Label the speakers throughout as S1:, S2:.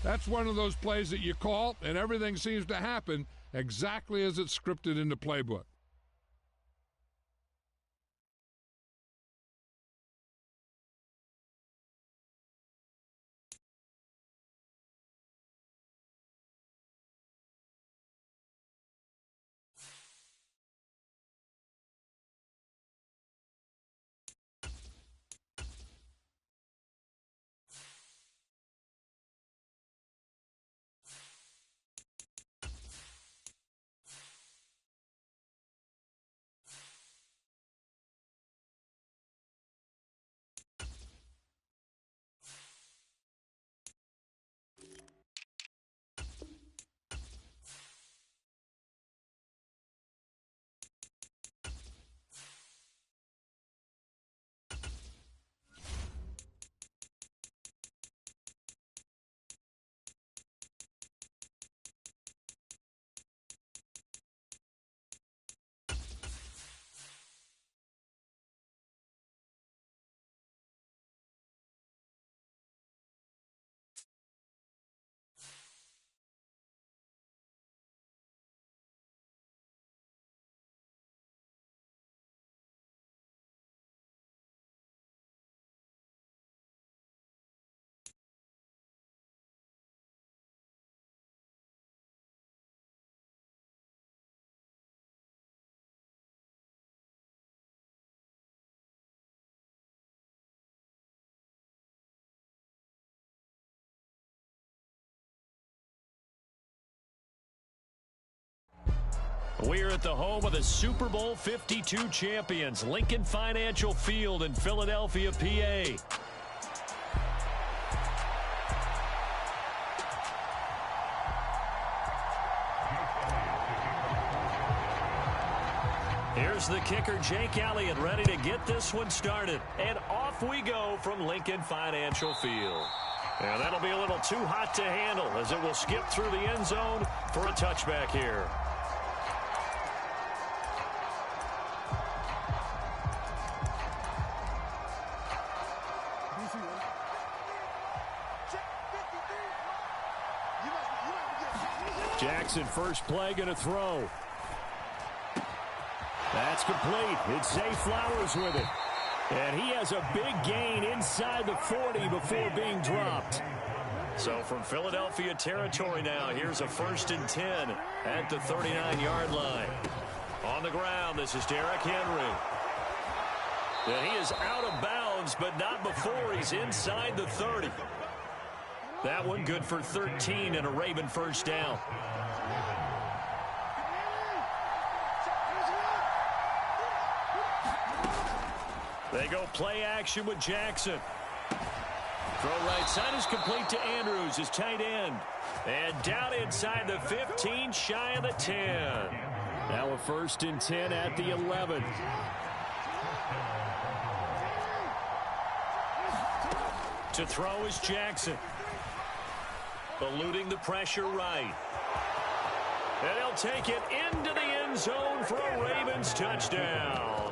S1: That's one of those plays that you call, and everything seems to happen exactly as it's scripted in the playbook.
S2: We're at the home of the Super Bowl 52 champions, Lincoln Financial Field in Philadelphia, PA. Here's the kicker, Jake Elliott, ready to get this one started. And off we go from Lincoln Financial Field. And that'll be a little too hot to handle as it will skip through the end zone for a touchback here. Jackson, first play, going to throw. That's complete. It's Zay Flowers with it. And he has a big gain inside the 40 before being dropped. So from Philadelphia territory now, here's a 1st and 10 at the 39-yard line. On the ground, this is Derrick Henry. And he is out of bounds, but not before he's inside the 30. That one good for 13 and a Raven first down. They go play action with Jackson. Throw right side is complete to Andrews, his tight end. And down inside the 15, shy of the 10. Now a 1st and 10 at the 11. To throw is Jackson. Eluding the pressure right. And he'll take it into the end zone for a Ravens touchdown.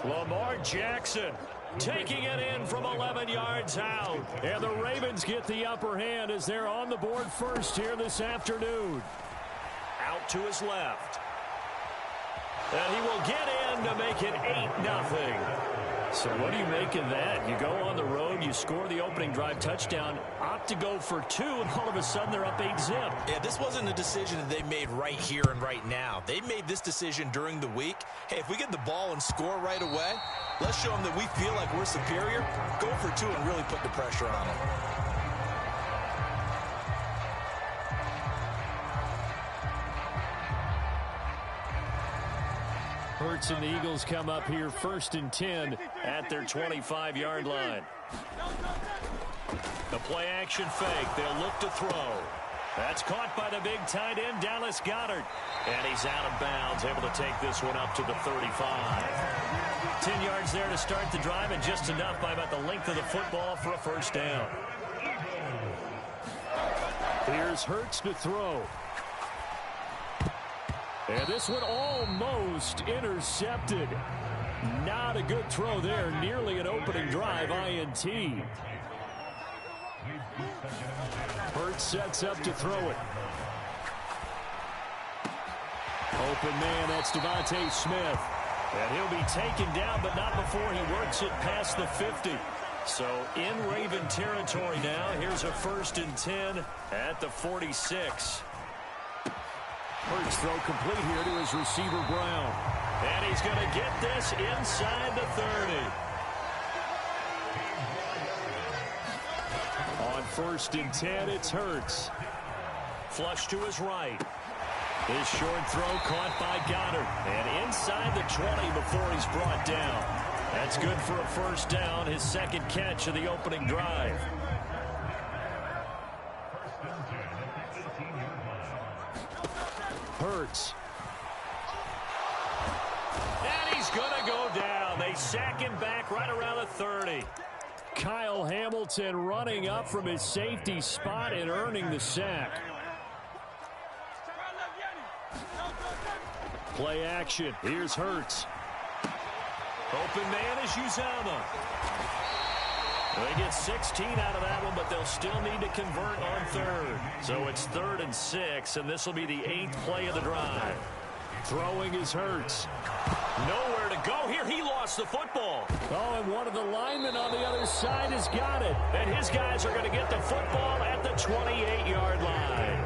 S2: Lamar Jackson taking it in from 11 yards out. And the Ravens get the upper hand as they're on the board first here this afternoon. Out to his left. And he will get in to make it 8-0. So what do you make of that? You go on the road, you score the opening drive touchdown, opt to go for 2, and all of a sudden they're up 8-0.
S3: Yeah, this wasn't a decision that they made right here and right now. They made this decision during the week. Hey, if we get the ball and score right away, let's show them that we feel like we're superior. Go for 2 and really put the pressure on them.
S2: Hurts and the Eagles come up here 1st and 10 at their 25-yard line. The play action fake. They'll look to throw. That's caught by the big tight end, Dallas Goedert. And he's out of bounds, able to take this one up to the 35. 10 yards there to start the drive, and just enough by about the length of the football for a first down. Here's Hurts to throw. And this one almost intercepted. Not a good throw there. Nearly an opening drive INT. Hurts sets up to throw it. Open man, that's Devontae Smith. And he'll be taken down, but not before he works it past the 50. So in Raven territory now. Here's a 1st and 10 at the 46.
S4: Hurts throw complete here to his receiver, Brown.
S2: And he's going to get this inside the 30. On 1st and 10, it's Hurts. Flush to his right. His short throw caught by Goddard. And inside the 20 before he's brought down. That's good for a 1st down, his 2nd catch of the opening drive. Hurts. And he's going to go down. They sack him back right around the 30. Kyle Hamilton running up from his safety spot and earning the sack. Play action. Here's Hurts. Open man is Uzama. They get 16 out of that one, but they'll still need to convert on 3rd. So it's 3rd and 6, and this will be the 8th play of the drive. Throwing is Hurts. Nowhere to go here. He lost the football. Oh, and one of the linemen on the other side has got it. And his guys are going to get the football at the 28-yard line.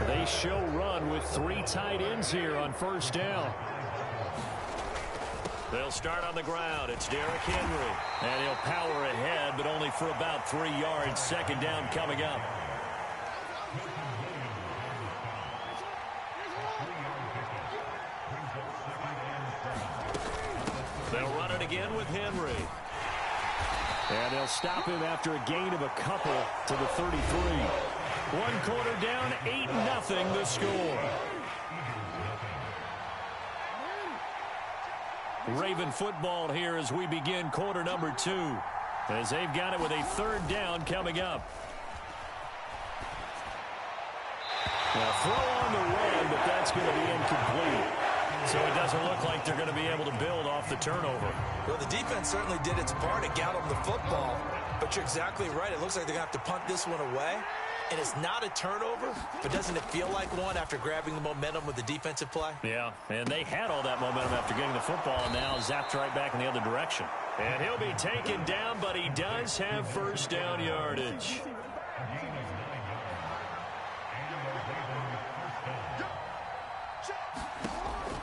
S2: They show run with 3 tight ends here on 1st down. They'll start on the ground. It's Derrick Henry. And he'll power ahead, but only for about 3 yards. 2nd down coming up. They'll run it again with Henry. And they'll stop him after a gain of a couple to the 33. 1 quarter down, 8-0 the score. Raven football here as we begin quarter number 2. As they've got it with a 3rd down coming up. Now throw on the run, but that's going to be incomplete. So it doesn't look like they're going to be able to build off the turnover.
S3: Well, the defense certainly did its part to get them the football. But you're exactly right. It looks like they're going to have to punt this one away. And it's not a turnover, but doesn't it feel like one after grabbing the momentum with the defensive play?
S2: Yeah, and they had all that momentum after getting the football, and now zapped right back in the other direction. And he'll be taken down, but he does have 1st down yardage.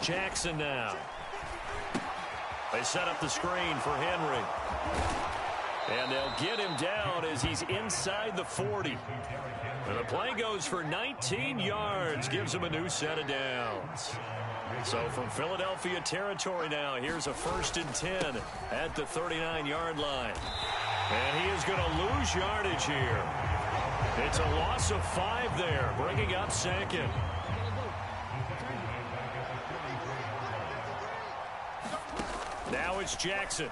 S2: Jackson now. They set up the screen for Henry. And they'll get him down as he's inside the 40. And the play goes for 19 yards, gives him a new set of downs. So from Philadelphia territory now, here's a 1st and 10 at the 39-yard line. And he is going to lose yardage here. It's a loss of 5 there, bringing up 2nd. Now it's Jackson.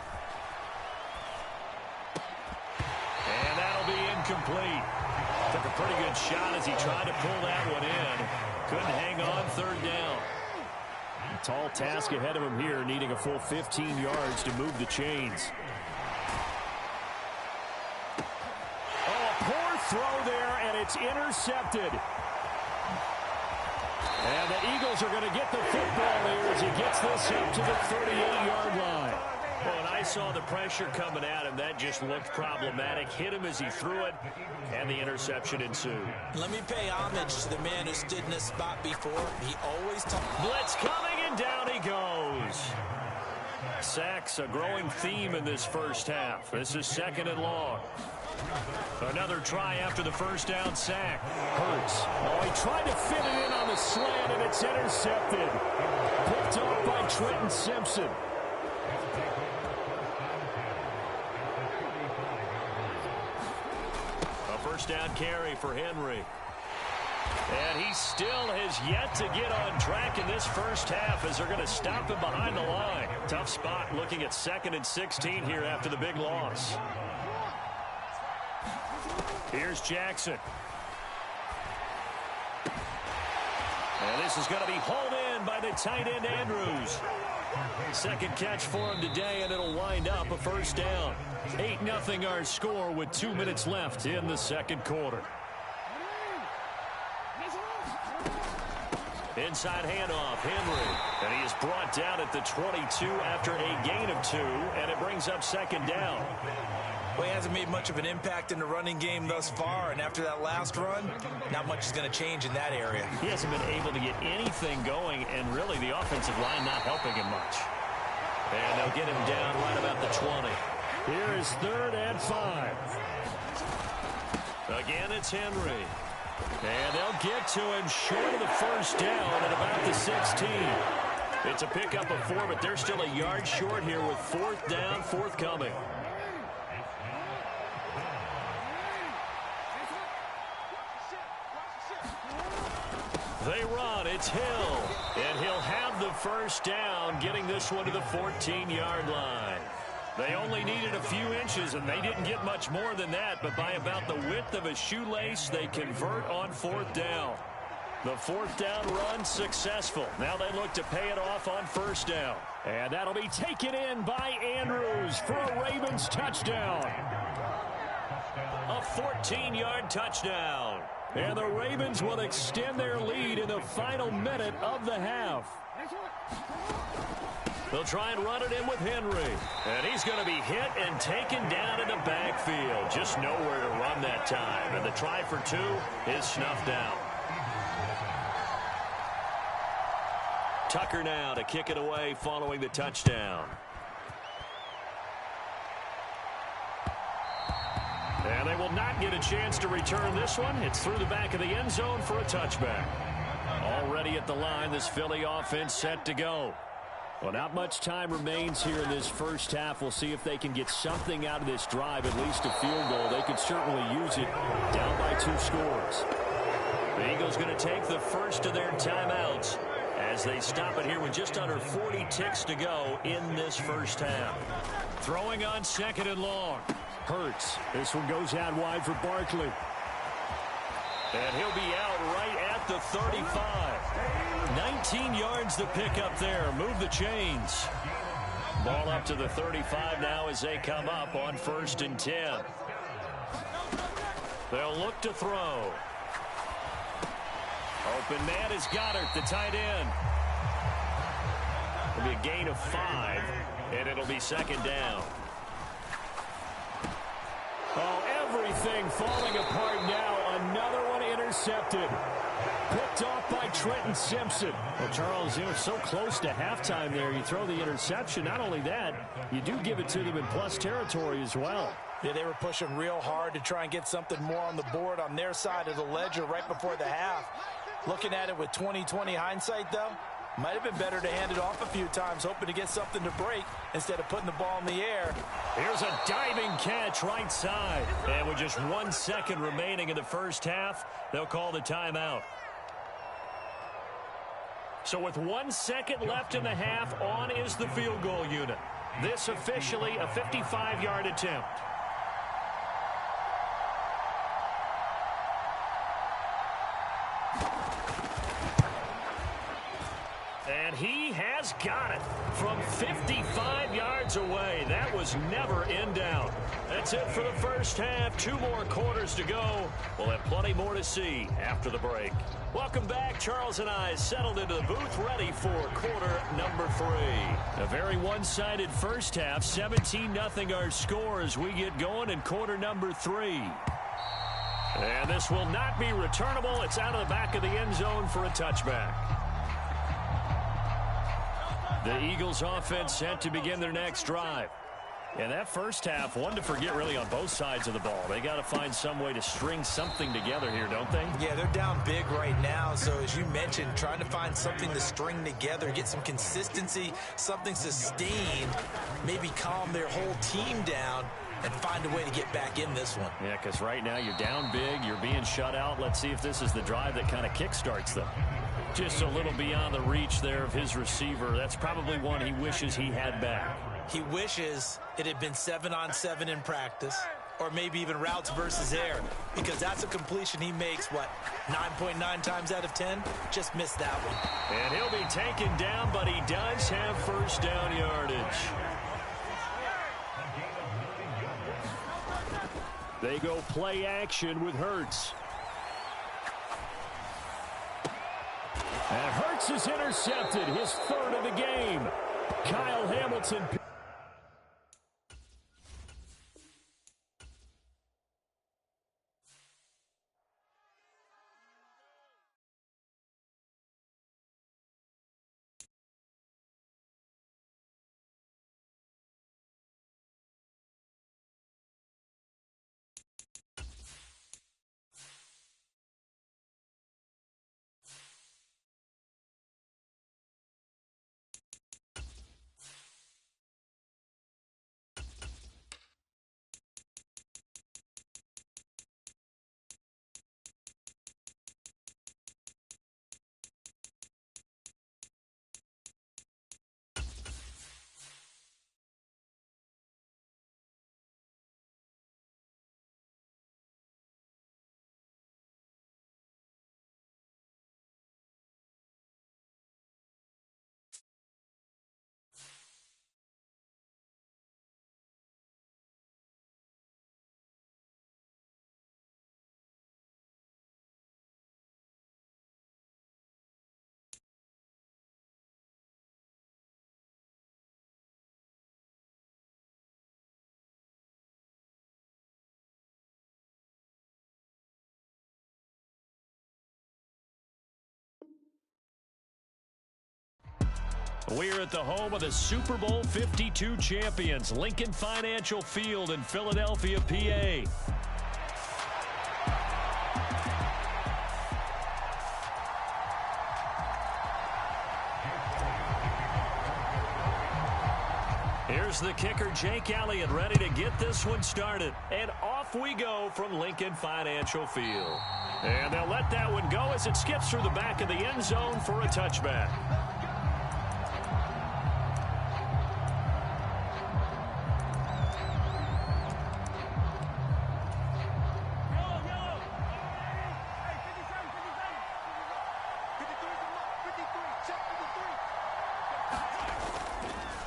S2: And that'll be incomplete. Took a pretty good shot as he tried to pull that one in. Couldn't hang on 3rd down. A tall task ahead of him here, needing a full 15 yards to move the chains. Oh, a poor throw there, and it's intercepted. And the Eagles are going to get the football here as he gets this up to the 38-yard line. Well, and I saw the pressure coming at him. That just looked problematic. Hit him as he threw it, and the interception ensued.
S3: Let me pay homage to the man who stood in this spot before. He always talked.
S2: Blitz coming, and down he goes. Sacks, a growing theme in this 1st half. This is 2nd and long. Another try after the 1st down sack. Hurts. Oh, he tried to fit it in on the slant, and it's intercepted. Picked off by Trenton Simpson. A 1st down carry for Henry. And he still has yet to get on track in this 1st half as they're going to stop him behind the line. Tough spot looking at 2nd and 16 here after the big loss. Here's Jackson. And this is going to be hauled in by the tight end Andrews. Second catch for him today, and it'll wind up a first down. 8-0 our score with 2 minutes left in the second quarter. Inside handoff, Henry. And he is brought down at the 22 after a gain of 2, and it brings up second down.
S3: Well, he hasn't made much of an impact in the running game thus far, and after that last run, not much is going to change in that area.
S2: He hasn't been able to get anything going, and really the offensive line not helping him much. And they'll get him down right about the 20. Here is 3rd and 5. Again, it's Henry. And they'll get to him short of the first down at about the 16. It's a pickup of 4, but they're still a yard short here with 4th down, forthcoming. They run. It's Hill. And he'll have the first down, getting this one to the 14-yard line. They only needed a few inches, and they didn't get much more than that, but by about the width of a shoelace, they convert on 4th down. The 4th down run successful. Now they look to pay it off on 1st down. And that'll be taken in by Andrews for a Ravens touchdown. A 14-yard touchdown. And the Ravens will extend their lead in the final minute of the half. They'll try and run it in with Henry. And he's going to be hit and taken down in the backfield. Just nowhere to run that time. And the try for 2 is snuffed out. Tucker now to kick it away following the touchdown. And they will not get a chance to return this one. It's through the back of the end zone for a touchback. Already at the line, this Philly offense set to go. Well, not much time remains here in this first half. We'll see if they can get something out of this drive, at least a field goal. They could certainly use it down by 2 scores. The Eagles going to take the first of their timeouts as they stop it here with just under 40 ticks to go in this first half. Throwing on 2nd and long. Hurts. This one goes out wide for Barkley. And he'll be out right at the 35. 19 yards to pick up there. Move the chains. Ball up to the 35 now as they come up on 1st and 10. They'll look to throw. Open man is Goddard, the tight end. It'll be a gain of 5, and it'll be 2nd down. Oh, everything falling apart now. Another one intercepted. Picked off by Trenton Simpson. Well, Charles, you were so close to halftime there. You throw the interception. Not only that, you do give it to them in plus territory as well.
S5: Yeah, they were pushing real hard to try and get something more on the board on their side of the ledger right before the half. Looking at it with 20/20 hindsight, though, might have been better to hand it off a few times, hoping to get something to break instead of putting the ball in the air.
S2: Here's a diving catch right side. And with just 1 second remaining in the first half, they'll call the timeout. So with 1 second left in the half, on is the field goal unit. This officially a 55-yard attempt. And he has got it from 55 yards away. That was never in doubt. That's it for the first half. 2 more quarters to go. We'll have plenty more to see after the break. Welcome back. Charles and I settled into the booth, ready for quarter number 3. A very one-sided first half. 17-0 our score as we get going in quarter number 3. And this will not be returnable. It's out of the back of the end zone for a touchback. The Eagles offense set to begin their next drive. And that first half, one to forget really on both sides of the ball. They got to find some way to string something together here, don't they?
S5: Yeah, they're down big right now. So as you mentioned, trying to find something to string together, get some consistency, something sustained, maybe calm their whole team down and find a way to get back in this one.
S2: Yeah, because right now you're down big, you're being shut out. Let's see if this is the drive that kind of kickstarts them. Just a little beyond the reach there of his receiver. That's probably one he wishes he had back.
S5: He wishes it had been 7-on-7 in practice. or maybe even routes versus air, because that's a completion he makes, 9.9 times out of 10? Just missed that one.
S2: And he'll be taken down, but he does have first down yardage. They go play action with Hurts.
S4: And Hurts is intercepted, his third of the game. Kyle Hamilton.
S2: We're at the home of the Super Bowl 52 champions, Lincoln Financial Field in Philadelphia, PA. Here's the kicker, Jake Elliott, ready to get this one started. And off we go from Lincoln Financial Field. And they'll let that one go as it skips through the back of the end zone for a touchback.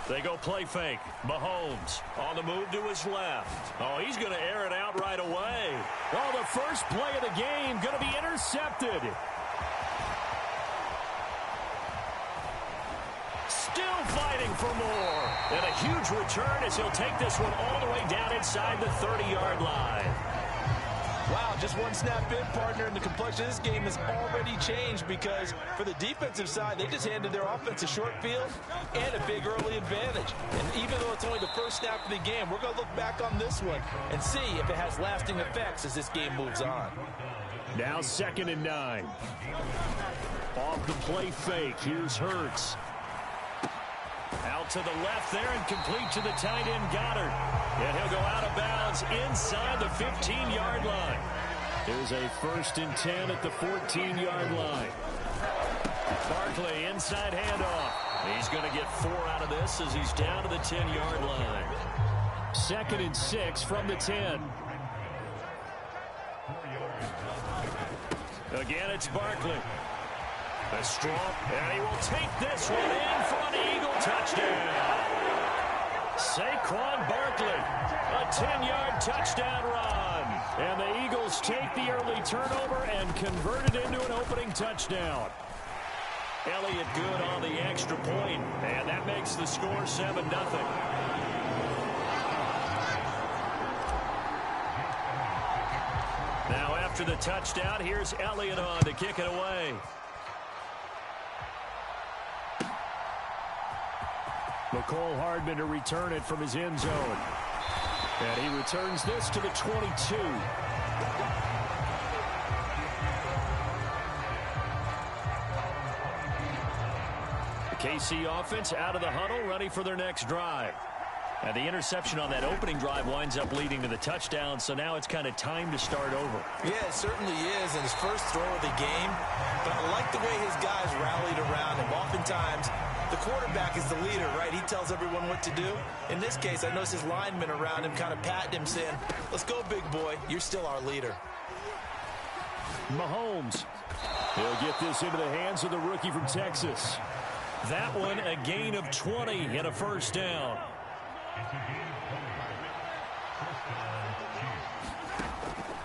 S2: They go play fake. Mahomes on the move to his left. Oh, he's going to air it out right away.
S4: Oh, the first play of the game going to be intercepted.
S2: Still fighting for more. And a huge return as he'll take this one all the way down inside the 30-yard line.
S5: Wow, just one snap in, partner, and the complexion of this game has already changed because for the defensive side, they just handed their offense a short field and a big early advantage. And even though it's only the first snap of the game, we're going to look back on this one and see if it has lasting effects as this game moves on.
S2: Now 2nd and 9. Off the play fake, here's Hurts. Out to the left there and complete to the tight end Goddard. And he'll go out of bounds inside the 15-yard line. There's a 1st and 10 at the 14-yard line. Barkley inside handoff. He's going to get 4 out of this as he's down to the 10-yard line.
S4: 2nd and 6 from the 10.
S2: Again, it's Barkley. A strong, and he will take this one in for an Eagle touchdown. Saquon Barkley, a 10-yard touchdown run. And the Eagles take the early turnover and convert it into an opening touchdown. Elliott good on the extra point, and that makes the score 7-0. Now after the touchdown, here's Elliott on to kick it away.
S4: McCole Hardman to return it from his end zone. And he returns this to the 22.
S2: The KC offense out of the huddle, ready for their next drive. And the interception on that opening drive winds up leading to the touchdown, so now it's kind of time to start over.
S5: Yeah, it certainly is, and his first throw of the game. But I like the way his guys rallied around him. Oftentimes, The quarterback is the leader, right? He tells everyone what to do. In this case, I noticed his linemen around him kind of patting him, saying, let's go, big boy. You're still our leader.
S4: Mahomes. He'll get this into the hands of the rookie from Texas.
S2: That one a gain of 20 and a first down.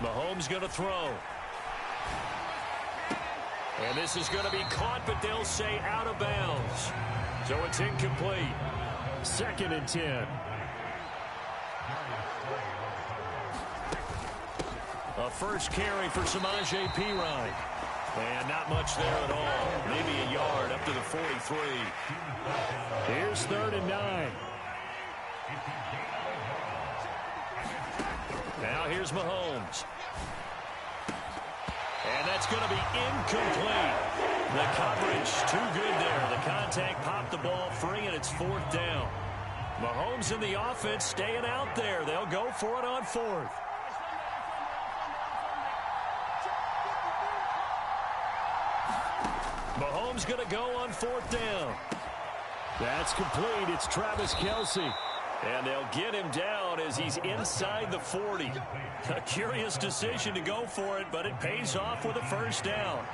S2: Mahomes going to throw. And this is going to be caught, but they'll say out of bounds. So it's incomplete.
S4: 2nd and 10.
S2: A first carry for Samaje Perine. And not much there at all. Maybe a yard up to the 43.
S4: Here's 3rd and 9.
S2: Now here's Mahomes. And that's going to be incomplete. The coverage too good there. The contact popped the ball free, and it's 4th down. Mahomes and the offense staying out there. They'll go for it on 4th. Mahomes going to go on 4th down.
S4: That's complete. It's Travis Kelce.
S2: And they'll get him down as he's inside the 40. A curious decision to go for it, but it pays off with a first down.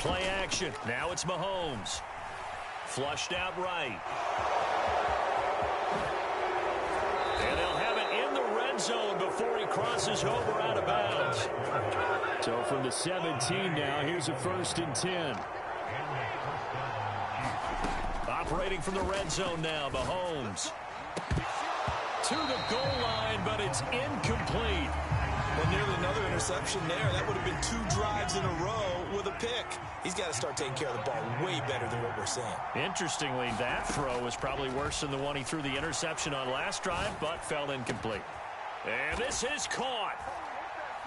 S2: Play action. Now it's Mahomes. Flushed out right. And they'll have it in the red zone before he crosses over out of bounds.
S4: So from the 17 now, here's a 1st and 10.
S2: Operating from the red zone now, Mahomes. To the goal line, but it's incomplete.
S5: Well, nearly another interception there. That would have been 2 drives in a row with a pick. He's got to start taking care of the ball way better than what we're seeing.
S2: Interestingly, that throw was probably worse than the one he threw the interception on last drive, but fell incomplete. And this is caught.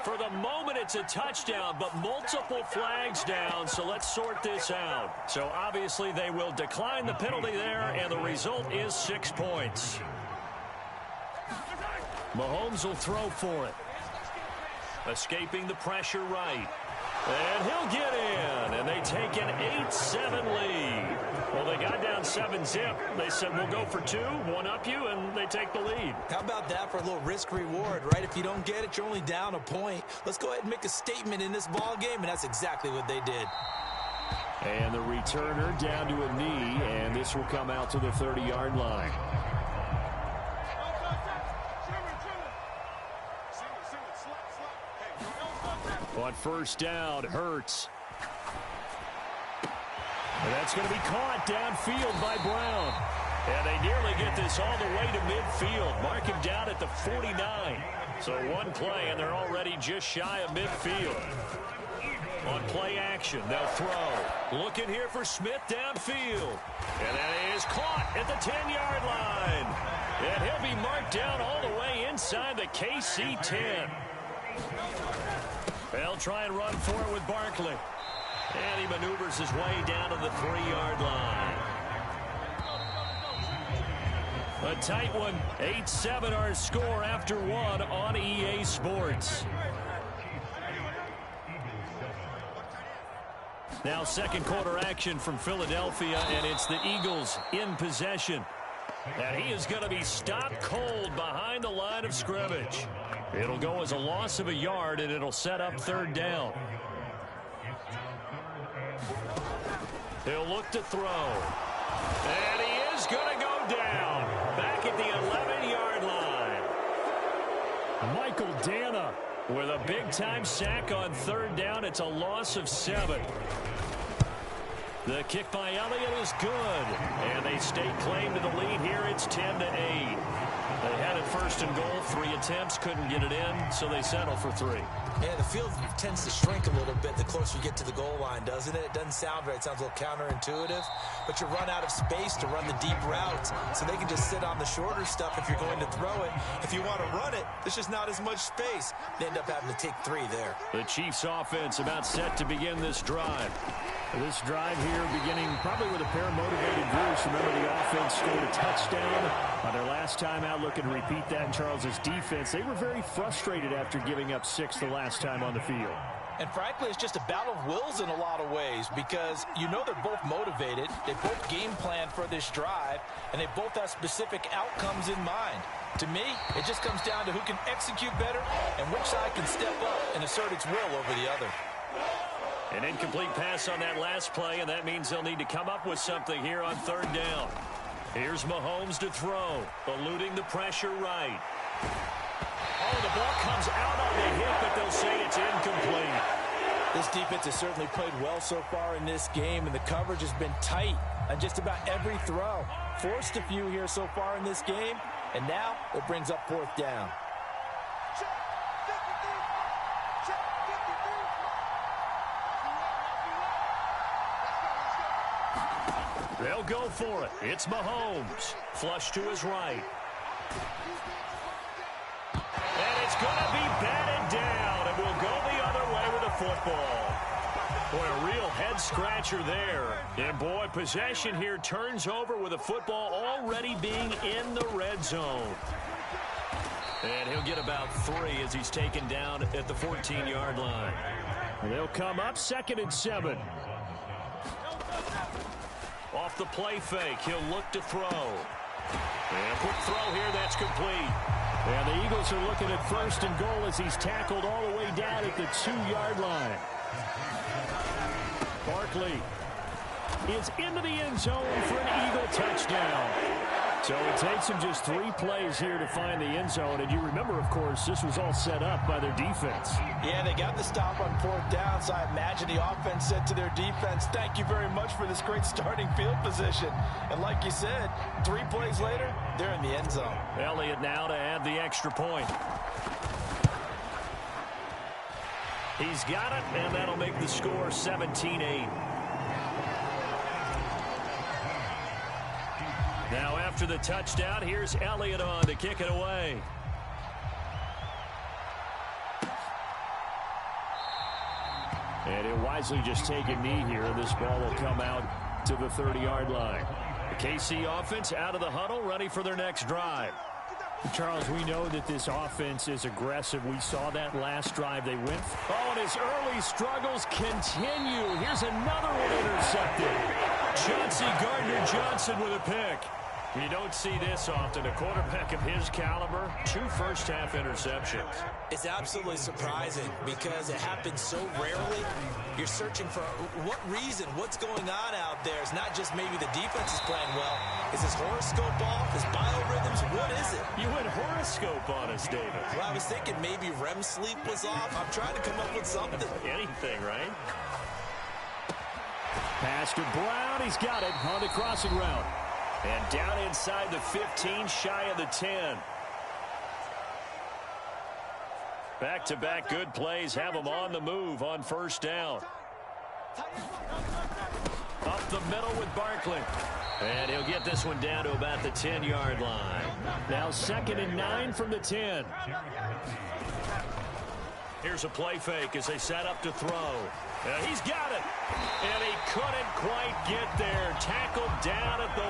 S2: For the moment, it's a touchdown, but multiple flags down, so let's sort this out. So obviously they will decline the penalty there, and the result is 6 points. Mahomes will throw for it. Escaping the pressure right. And he'll get in, and they take an 8-7 lead. Well, they got down 7-zip. They said, we'll go for 2, one up you, and they take the lead.
S5: How about that for a little risk-reward, right? If you don't get it, you're only down a point. Let's go ahead and make a statement in this ball game, and that's exactly what they did.
S4: And the returner down to a knee, and this will come out to the 30-yard line. On first down, Hurts. And that's going to be caught downfield by Brown.
S2: And they nearly get this all the way to midfield. Mark him down at the 49. So one play, and they're already just shy of midfield. On play action, they'll throw. Looking here for Smith downfield. And that is caught at the 10-yard line. And he'll be marked down all the way inside the KC 10. They'll try and run for it with Barkley. And he maneuvers his way down to the 3-yard line. A tight one. 8-7 our score after 1 on EA Sports. Now second quarter action from Philadelphia, and it's the Eagles in possession. And he is going to be stopped cold behind the line of scrimmage. It'll go as a loss of a yard, and it'll set up 3rd down. He'll look to throw. And he is going to go down. Back at the 11-yard line.
S4: Michael Dana
S2: with a big-time sack on 3rd down. It's a loss of 7. The kick by Elliott is good. And they stake claim to the lead here. It's 10-8. They had it 1st and goal. 3 attempts, couldn't get it in, so they settle for 3.
S5: Yeah, the field tends to shrink a little bit the closer you get to the goal line, doesn't it? It doesn't sound right. It sounds a little counterintuitive, but you run out of space to run the deep routes, so they can just sit on the shorter stuff if you're going to throw it. If you want to run it, there's just not as much space. They end up having to take 3 there.
S2: The Chiefs offense about set to begin this drive.
S4: This drive here beginning probably with a pair of motivated groups. Remember, the offense scored a touchdown on their last time out. Looking to repeat that in Charles's defense. They were very frustrated after giving up 6 the last time on the field.
S5: And frankly, it's just a battle of wills in a lot of ways because you know they're both motivated. They both game plan for this drive, and they both have specific outcomes in mind. To me, it just comes down to who can execute better and which side can step up and assert its will over the other.
S2: An incomplete pass on that last play, and that means they'll need to come up with something here on third down. Here's Mahomes to throw, eluding the pressure right. Oh, the ball comes out on the hit, but they'll say it's incomplete.
S5: This defense has certainly played well so far in this game, and the coverage has been tight on just about every throw. Forced a few here so far in this game, and now it brings up fourth down.
S2: They'll go for it. It's Mahomes. Flush to his right. And it's going to be batted down, and we'll go the other way with the football. Boy, a real head-scratcher there. And, boy, possession here turns over with the football already being in the red zone. And he'll get about 3 as he's taken down at the 14-yard line. They'll come up 2nd and 7. Off the play fake, he'll look to throw. And quick throw here, that's complete.
S4: And the Eagles are looking at 1st and goal as he's tackled all the way down at the 2-yard line. Barkley is into the end zone for an Eagle touchdown. So it takes him just 3 plays here to find the end zone. And you remember, of course, this was all set up by their defense.
S5: Yeah, they got the stop on 4th down, so I imagine the offense said to their defense, thank you very much for this great starting field position. And like you said, 3 plays later, they're in the end zone.
S2: Elliott now to add the extra point. He's got it, and that'll make the score 17-8. Now after the touchdown, here's Elliott on to kick it away.
S4: And he'll wisely just take a knee here. This ball will come out to the 30-yard line.
S2: The KC offense out of the huddle, ready for their next drive.
S4: Charles, we know that this offense is aggressive. We saw that last drive they went. Oh, and his early struggles continue. Here's another one intercepted.
S2: Chauncey Gardner-Johnson with a pick. You don't see this often. A quarterback of his caliber, 2 first-half interceptions.
S3: It's absolutely surprising because it happens so rarely. You're searching for what reason, what's going on out there. It's not just maybe the defense is playing well. Is his horoscope off? His biorhythms? What is it?
S2: You went horoscope on us, David.
S3: Well, I was thinking maybe REM sleep was off. I'm trying to come up with something.
S2: Anything, right?
S4: Pass to Brown. He's got it on the crossing route.
S2: And down inside the 15, shy of the 10. Back-to-back good plays have them on the move on 1st down. Up the middle with Barkley. And he'll get this one down to about the 10-yard line.
S4: Now 2nd and 9 from the 10.
S2: Here's a play fake as they set up to throw. He's got it. And he couldn't quite get there. Tackled down at the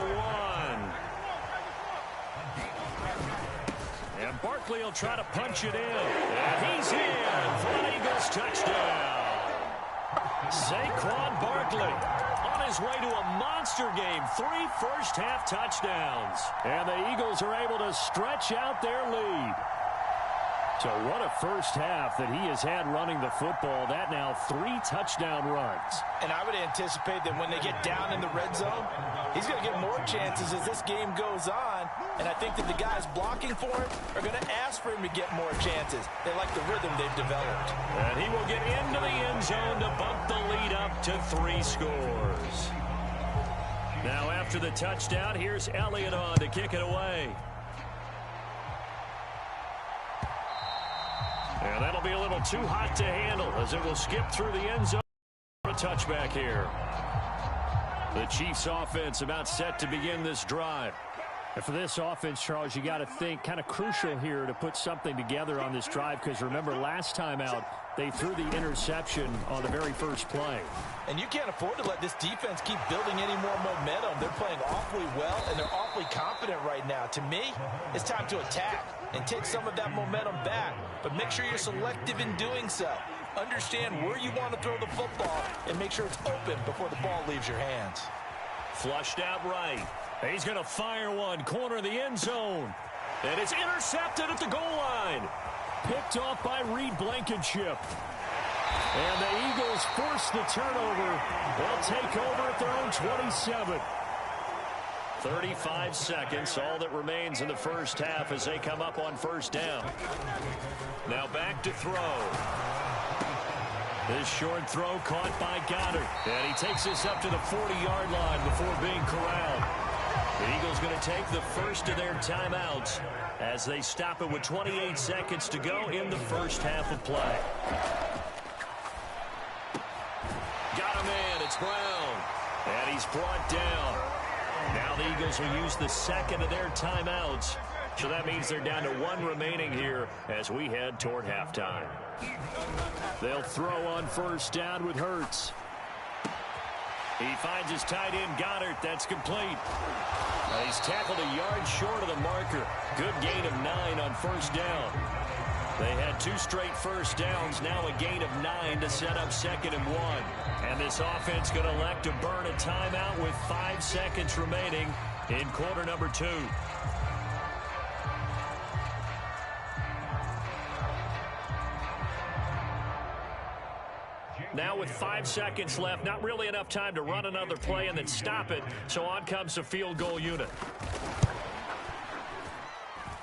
S2: 1. And Barkley will try to punch it in. And he's in for an Eagles touchdown. Saquon Barkley on his way to a monster game. 3 first-half touchdowns.
S4: And the Eagles are able to stretch out their lead. So what a first half that he has had running the football. That now 3 touchdown runs.
S5: And I would anticipate that when they get down in the red zone, he's going to get more chances as this game goes on. And I think that the guys blocking for him are going to ask for him to get more chances. They like the rhythm they've developed.
S2: And he will get into the end zone to bump the lead up to 3 scores. Now after the touchdown, here's Elliott on to kick it away. And that'll be a little too hot to handle as it will skip through the end zone. A touchback here. The Chiefs offense about set to begin this drive.
S4: And for this offense, Charles, you got to think kind of crucial here to put something together on this drive because remember last time out they threw the interception on the very first play.
S5: And you can't afford to let this defense keep building any more momentum. They're playing awfully well and they're awfully confident right now. To me, it's time to attack and take some of that momentum back. But make sure you're selective in doing so. Understand where you want to throw the football and make sure it's open before the ball leaves your hands.
S4: Flushed out right. He's going to fire one. Corner of the end zone. And it's intercepted at the goal line. Picked off by Reed Blankenship. And the Eagles force the turnover. They'll take over at their own 27. 35 seconds, all that remains in the first half as they come up on first down. Now back to throw. This short throw caught by Goddard. And he takes this up to the 40-yard line before being corralled. The Eagles going to take the first of their timeouts as they stop it with 28 seconds to go in the first half of play. Got a man, it's Brown. And he's brought down. Now the Eagles will use the second of their timeouts. So that means they're down to one remaining here as we head toward halftime. They'll throw on first down with Hurts. He finds his tight end Goddard. That's complete. He's tackled a yard short of the marker. Good gain of 9 on first down. They had 2 straight first downs. Now a gain of 9 to set up 2nd and 1. And this offense going to elect to burn a timeout with 5 seconds remaining in quarter number 2. Now with 5 seconds left, not really enough time to run another play and then stop it. So on comes the field goal unit.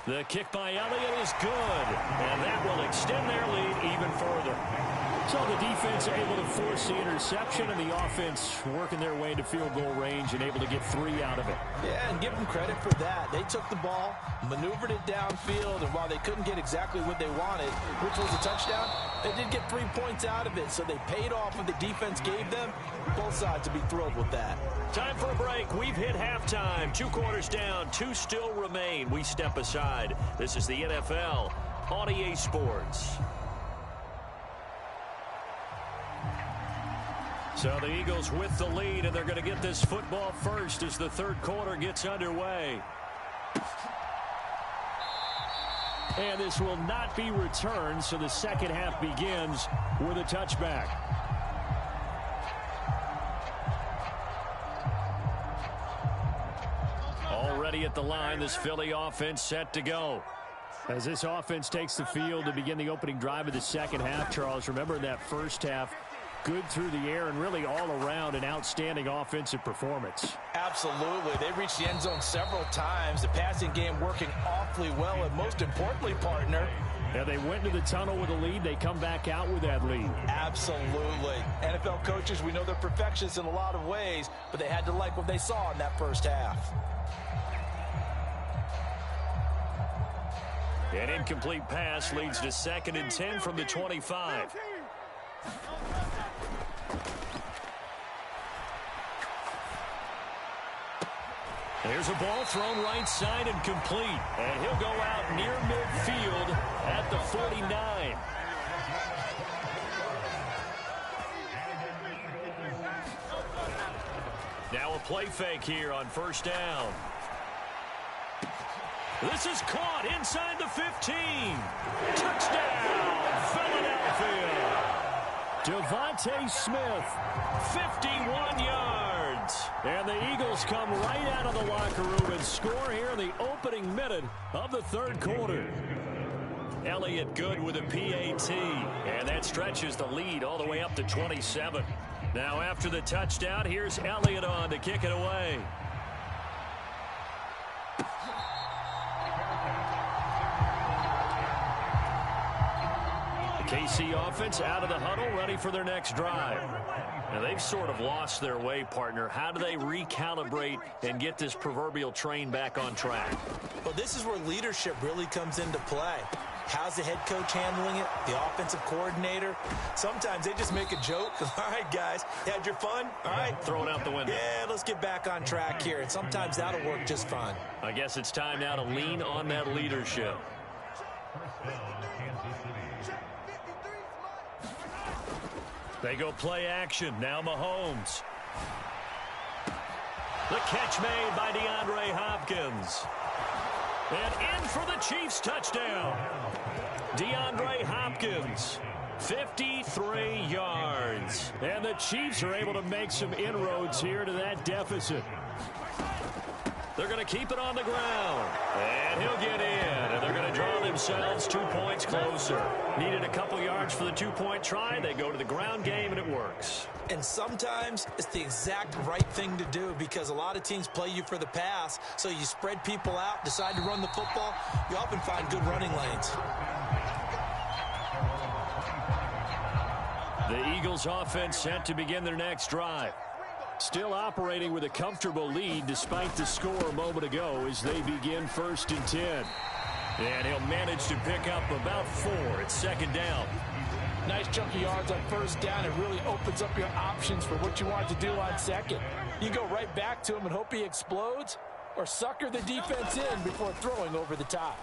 S4: The kick by Elliott is good, and that will extend their lead even further. So the defense able to force the interception, and the offense working their way into field goal range and able to get 3 out of it.
S5: Yeah, and give them credit for that. They took the ball, maneuvered it downfield, and while they couldn't get exactly what they wanted, which was a touchdown, they did get 3 points out of it, so they paid off what the defense gave them. Both sides would be thrilled with that.
S4: Time for a break. We've hit halftime. 2 quarters down, 2 still remain. We step aside. This is the NFL on EA Sports. So the Eagles with the lead, and they're going to get this football first as the third quarter gets underway. And this will not be returned, so the second half begins with a touchback. Already at the line, this Philly offense set to go. As this offense takes the field to begin the opening drive of the second half, Charles, remember in that first half, good through the air and really all around an outstanding offensive performance.
S5: Absolutely. They reached the end zone several times. The passing game working awfully well, and most importantly, partner,
S4: yeah, they went to the tunnel with a lead. They come back out with that lead.
S5: Absolutely. NFL coaches, we know they're perfectionists in a lot of ways, but they had to like what they saw in that first half.
S4: An incomplete pass leads to 2nd and 10 from the 25. There's a ball thrown right side and complete. And he'll go out near midfield at the 49. Now a play fake here on first down. This is caught inside the 15. Touchdown, Philadelphia. Devontae Smith, 51 yards. And the Eagles come right out of the locker room and score here in the opening minute of the third quarter. Elliott good with a PAT. And that stretches the lead all the way up to 27. Now after the touchdown, here's Elliott on to kick it away. KC offense out of the huddle, ready for their next drive. Now they've sort of lost their way, partner. How do they recalibrate and get this proverbial train back on track?
S5: Well, this is where leadership really comes into play. How's the head coach handling it? The offensive coordinator? Sometimes they just make a joke. All right, guys, you had your fun? All right.
S4: Throw it out the window.
S5: Yeah, let's get back on track here. And sometimes that'll work just fine.
S4: I guess it's time now to lean on that leadership. They go play action. Now Mahomes. The catch made by DeAndre Hopkins. And in for the Chiefs touchdown. DeAndre Hopkins, 53 yards. And the Chiefs are able to make some inroads here to that deficit.
S2: They're going to keep it on the ground. And he'll get in. And they're going to draw themselves 2 points closer. Needed a couple yards for the two-point try. They go to the ground game, and it works.
S3: And sometimes it's the exact right thing to do because a lot of teams play you for the pass. So you spread people out, decide to run the football. You often find good running lanes.
S4: The Eagles offense set to begin their next drive. Still operating with a comfortable lead despite the score a moment ago as they begin 1st and 10. And he'll manage to pick up about 4 at second down.
S5: Nice chunk of yards on first down. It really opens up your options for what you want to do on second. You go right back to him and hope he explodes, or sucker the defense in before throwing over the top.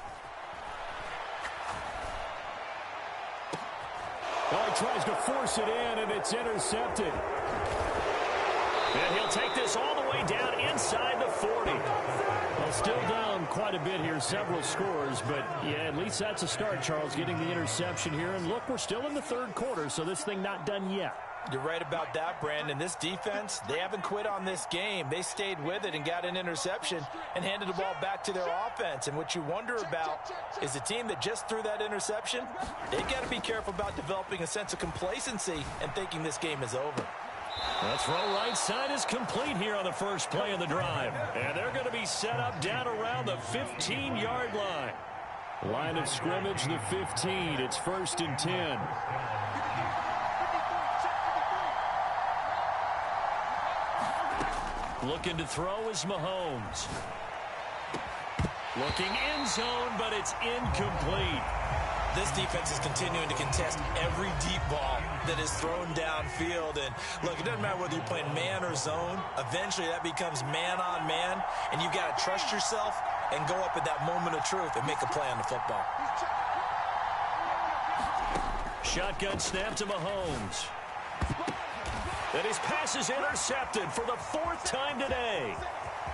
S4: Oh, he tries to force it in, and it's intercepted.
S2: And he'll take this all the way down inside the 40.
S4: Well, still down quite a bit here, several scores, but yeah, at least that's a start, Charles, getting the interception here. And look, we're still in the third quarter, so this thing not done yet.
S5: You're right about that, Brandon. This defense, they haven't quit on this game. They stayed with it and got an interception and handed the ball back to their offense. And what you wonder about is the team that just threw that interception, they got to be careful about developing a sense of complacency and thinking this game is over.
S2: The throw right side is complete here on the first play of the drive. And they're going to be set up down around the 15-yard line.
S4: Line of scrimmage, the 15. It's 1st and 10.
S2: Looking to throw is Mahomes. Looking end zone, but it's incomplete.
S3: This defense is continuing to contest every deep ball that is thrown downfield. And look, it doesn't matter whether you're playing man or zone. Eventually that becomes man on man, and you got to trust yourself and go up at that moment of truth and make a play on the football.
S2: Shotgun snap to Mahomes. And his pass is intercepted for the 4th time today.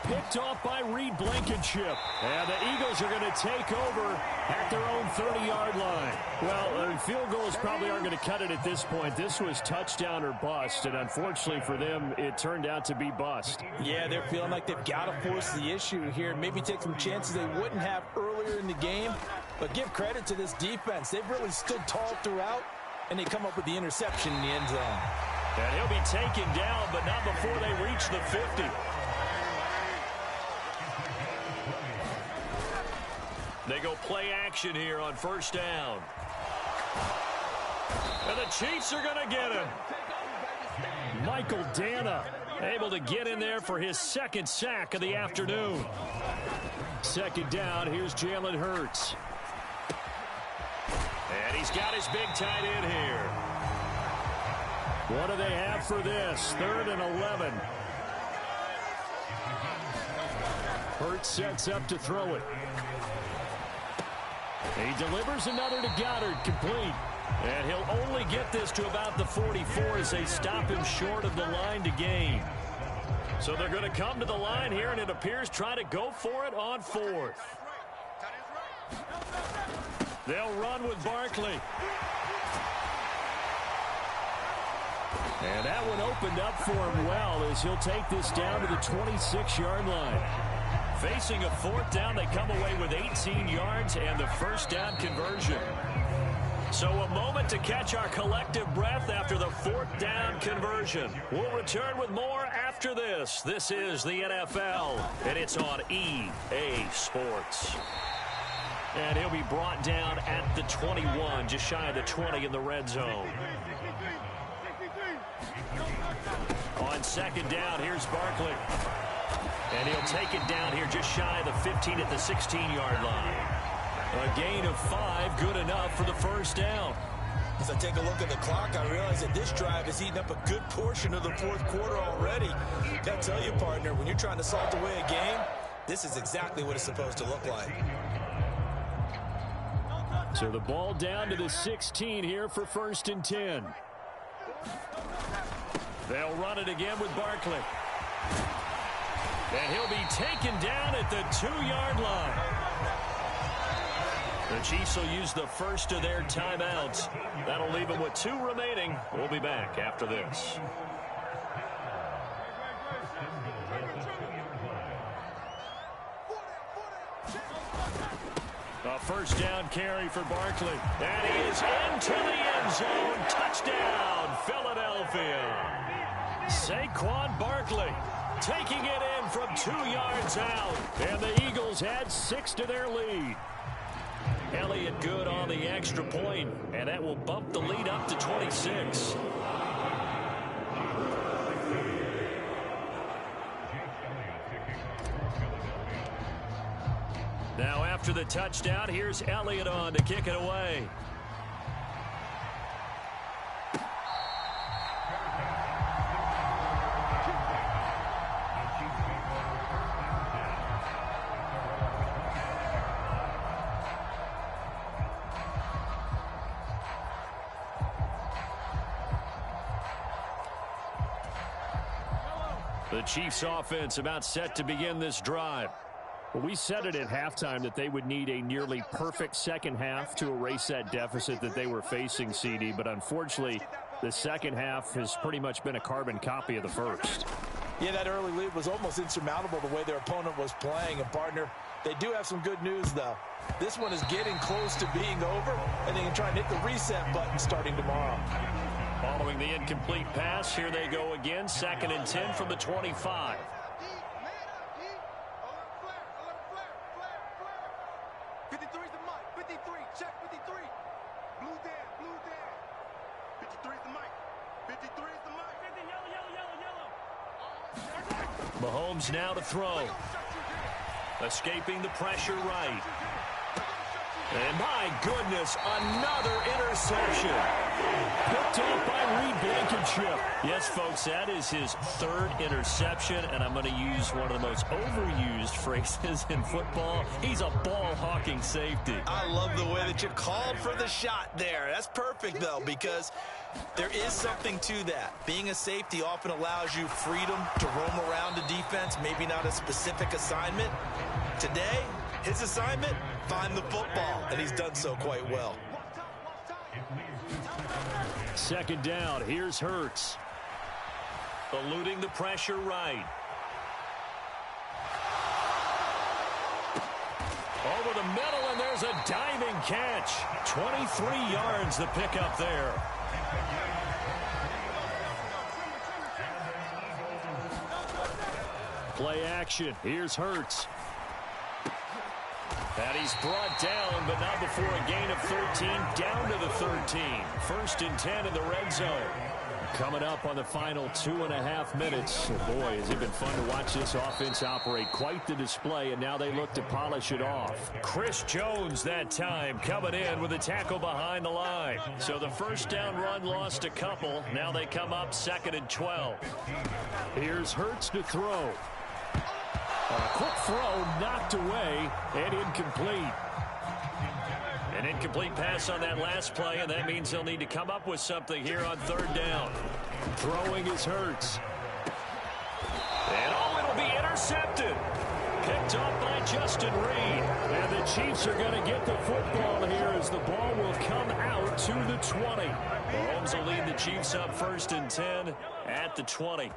S4: Picked off by Reed Blankenship. And the Eagles are going to take over at their own 30-yard line. Well, field goals probably aren't going to cut it at this point. This was touchdown or bust, and unfortunately for them, it turned out to be bust.
S5: Yeah, they're feeling like they've got to force the issue here. Maybe take some chances they wouldn't have earlier in the game. But give credit to this defense. They've really stood tall throughout, and they come up with the interception in the end zone.
S2: And he'll be taken down, but not before they reach the 50. They go play action here on first down. And the Chiefs are going to get him.
S4: Michael Dana able to get in there for his 2nd sack of the afternoon. 2nd down, here's Jalen Hurts.
S2: And he's got his big tight end here.
S4: What do they have for this? 3rd and 11. Hurts sets up to throw it. He delivers another to Goddard, complete.
S2: And he'll only get this to about the 44 as they stop him short of the line to gain. So they're going to come to the line here, and it appears try to go for it on 4th. They'll run with Barkley.
S4: And that one opened up for him well as he'll take this down to the 26-yard line.
S2: Facing a 4th down, they come away with 18 yards and the first down conversion. So a moment to catch our collective breath after the 4th down conversion. We'll return with more after this. This is the NFL, and it's on EA Sports. And he'll be brought down at the 21, just shy of the 20 in the red zone. On 2nd down, here's Barkley. And he'll take it down here just shy of the 15 at the 16-yard line. A gain of 5, good enough for the first down.
S3: As I take a look at the clock, I realize that this drive has eaten up a good portion of the 4th quarter already. Got to tell you, partner, when you're trying to salt away a game, this is exactly what it's supposed to look like.
S4: So the ball down to the 16 here for 1st and 10.
S2: They'll run it again with Barkley. And he'll be taken down at the 2-yard line. The Chiefs will use the first of their timeouts. That'll leave them with 2 remaining. We'll be back after this. A first down carry for Barkley. And he is into the end zone. Touchdown, Philadelphia. Saquon Barkley taking it in from 2 yards out. And the Eagles add 6 to their lead. Elliott good on the extra point, and that will bump the lead up to 26. Now after the touchdown, here's Elliott on to kick it away. The Chiefs offense about set to begin this drive.
S4: Well, we said it at halftime that they would need a nearly perfect second half to erase that deficit that they were facing, CD. But unfortunately, the second half has pretty much been a carbon copy of the first.
S5: Yeah, that early lead was almost insurmountable the way their opponent was playing. And, partner, they do have some good news, though. This one is getting close to being over, and they can try and hit the reset button starting tomorrow.
S2: Following the incomplete pass, here they go again. 2nd and 10 from the 25. Mahomes now to throw. Escaping the pressure right. And my goodness, another interception.
S4: Picked off by Reed Blankenship.
S2: Yes, folks, that is his 3rd interception, and I'm going to use one of the most overused phrases in football. He's a ball-hawking safety.
S3: I love the way that you called for the shot there. That's perfect, though, because there is something to that. Being a safety often allows you freedom to roam around the defense, maybe not a specific assignment. Today, his assignment, find the football, and he's done so quite well.
S4: 2nd down, here's Hurts.
S2: Eluding the pressure right. Over the middle, and there's a diving catch. 23 yards the pickup there.
S4: Play action, here's Hurts.
S2: And he's brought down, but not before a gain of 13, down to the 13. 1st and 10 in the red zone.
S4: Coming up on the final 2.5 minutes. Boy, has it been fun to watch this offense operate. Quite the display, and now they look to polish it off.
S2: Chris Jones that time coming in with a tackle behind the line. So the first down run lost a couple. Now they come up 2nd and 12.
S4: Here's Hurts to throw. A quick throw knocked away and incomplete.
S2: An incomplete pass on that last play, and that means they'll need to come up with something here on 3rd down.
S4: Throwing is Hurts.
S2: And it'll be intercepted. Picked up by Justin Reed.
S4: And the Chiefs are going to get the football here as the ball will come out to the 20.
S2: Mahomes will lead the Chiefs up 1st and 10 at the 20.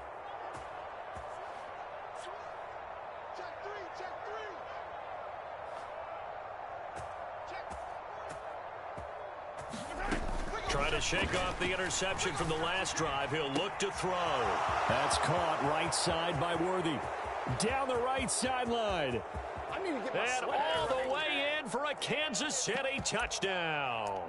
S2: Trying to shake off the interception from the last drive. He'll look to throw.
S4: That's caught right side by Worthy. Down the right sideline.
S2: And all the way in for a Kansas City touchdown.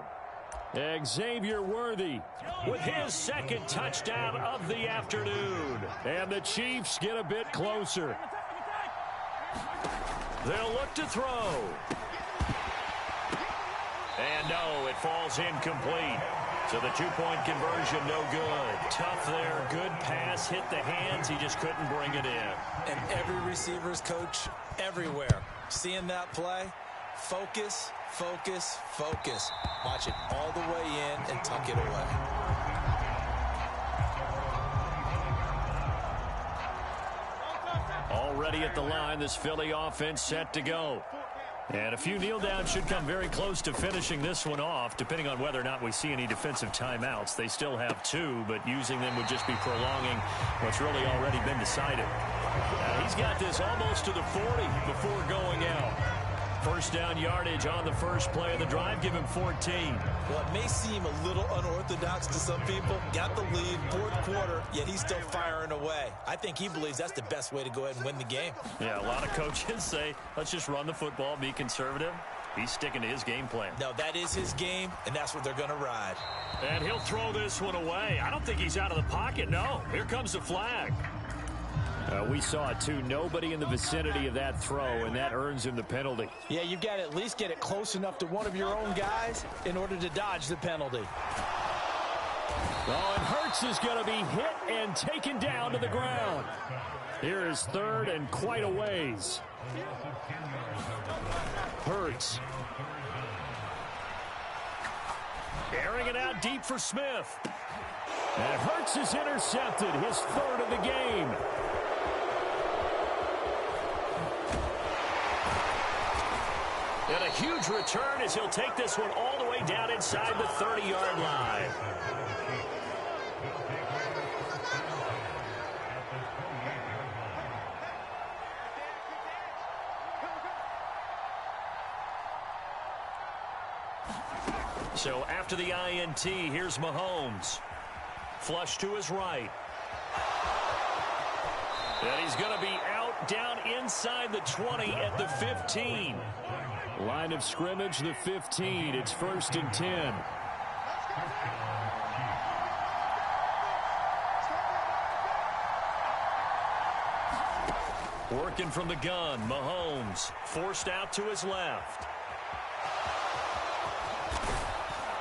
S4: Xavier Worthy
S2: with his 2nd touchdown of the afternoon.
S4: And the Chiefs get a bit closer.
S2: They'll look to throw. And no, it falls incomplete. So the 2-point conversion, no good. Tough there, good pass, hit the hands. He just couldn't bring it in.
S5: And every receiver's coach everywhere. Seeing that play, focus, focus, focus. Watch it all the way in and tuck it away.
S2: Already at the line, this Philly offense set to go.
S4: And a few kneel downs should come very close to finishing this one off, depending on whether or not we see any defensive timeouts. They still have 2, but using them would just be prolonging what's really already been decided. He's got this almost to the 40 before going out. First down yardage on the first play of the drive. Give him 14.
S3: Well, it may seem a little unorthodox to some people. Got the lead, fourth quarter, yet he's still firing away. I think he believes that's the best way to go ahead and win the game.
S4: Yeah, a lot of coaches say, let's just run the football, be conservative. He's sticking to his game plan.
S3: No, that is his game, and that's what they're going to ride.
S4: And he'll throw this one away. I don't think he's out of the pocket, no. Here comes the flag. We saw it, too. Nobody in the vicinity of that throw, and that earns him the penalty.
S5: Yeah, you've got to at least get it close enough to one of your own guys in order to dodge the penalty.
S4: Oh, and Hurts is going to be hit and taken down to the ground. Here is third and quite a ways. Hurts. Airing it out deep for Smith. And Hurts is intercepted, his third of the game. And a huge return as he'll take this one all the way down inside the 30-yard line. So after the INT, here's Mahomes. Flush to his right. And he's going to be out down inside the 20 at the 15. Line of scrimmage, the 15. It's 1st and 10. Working from the gun, Mahomes forced out to his left.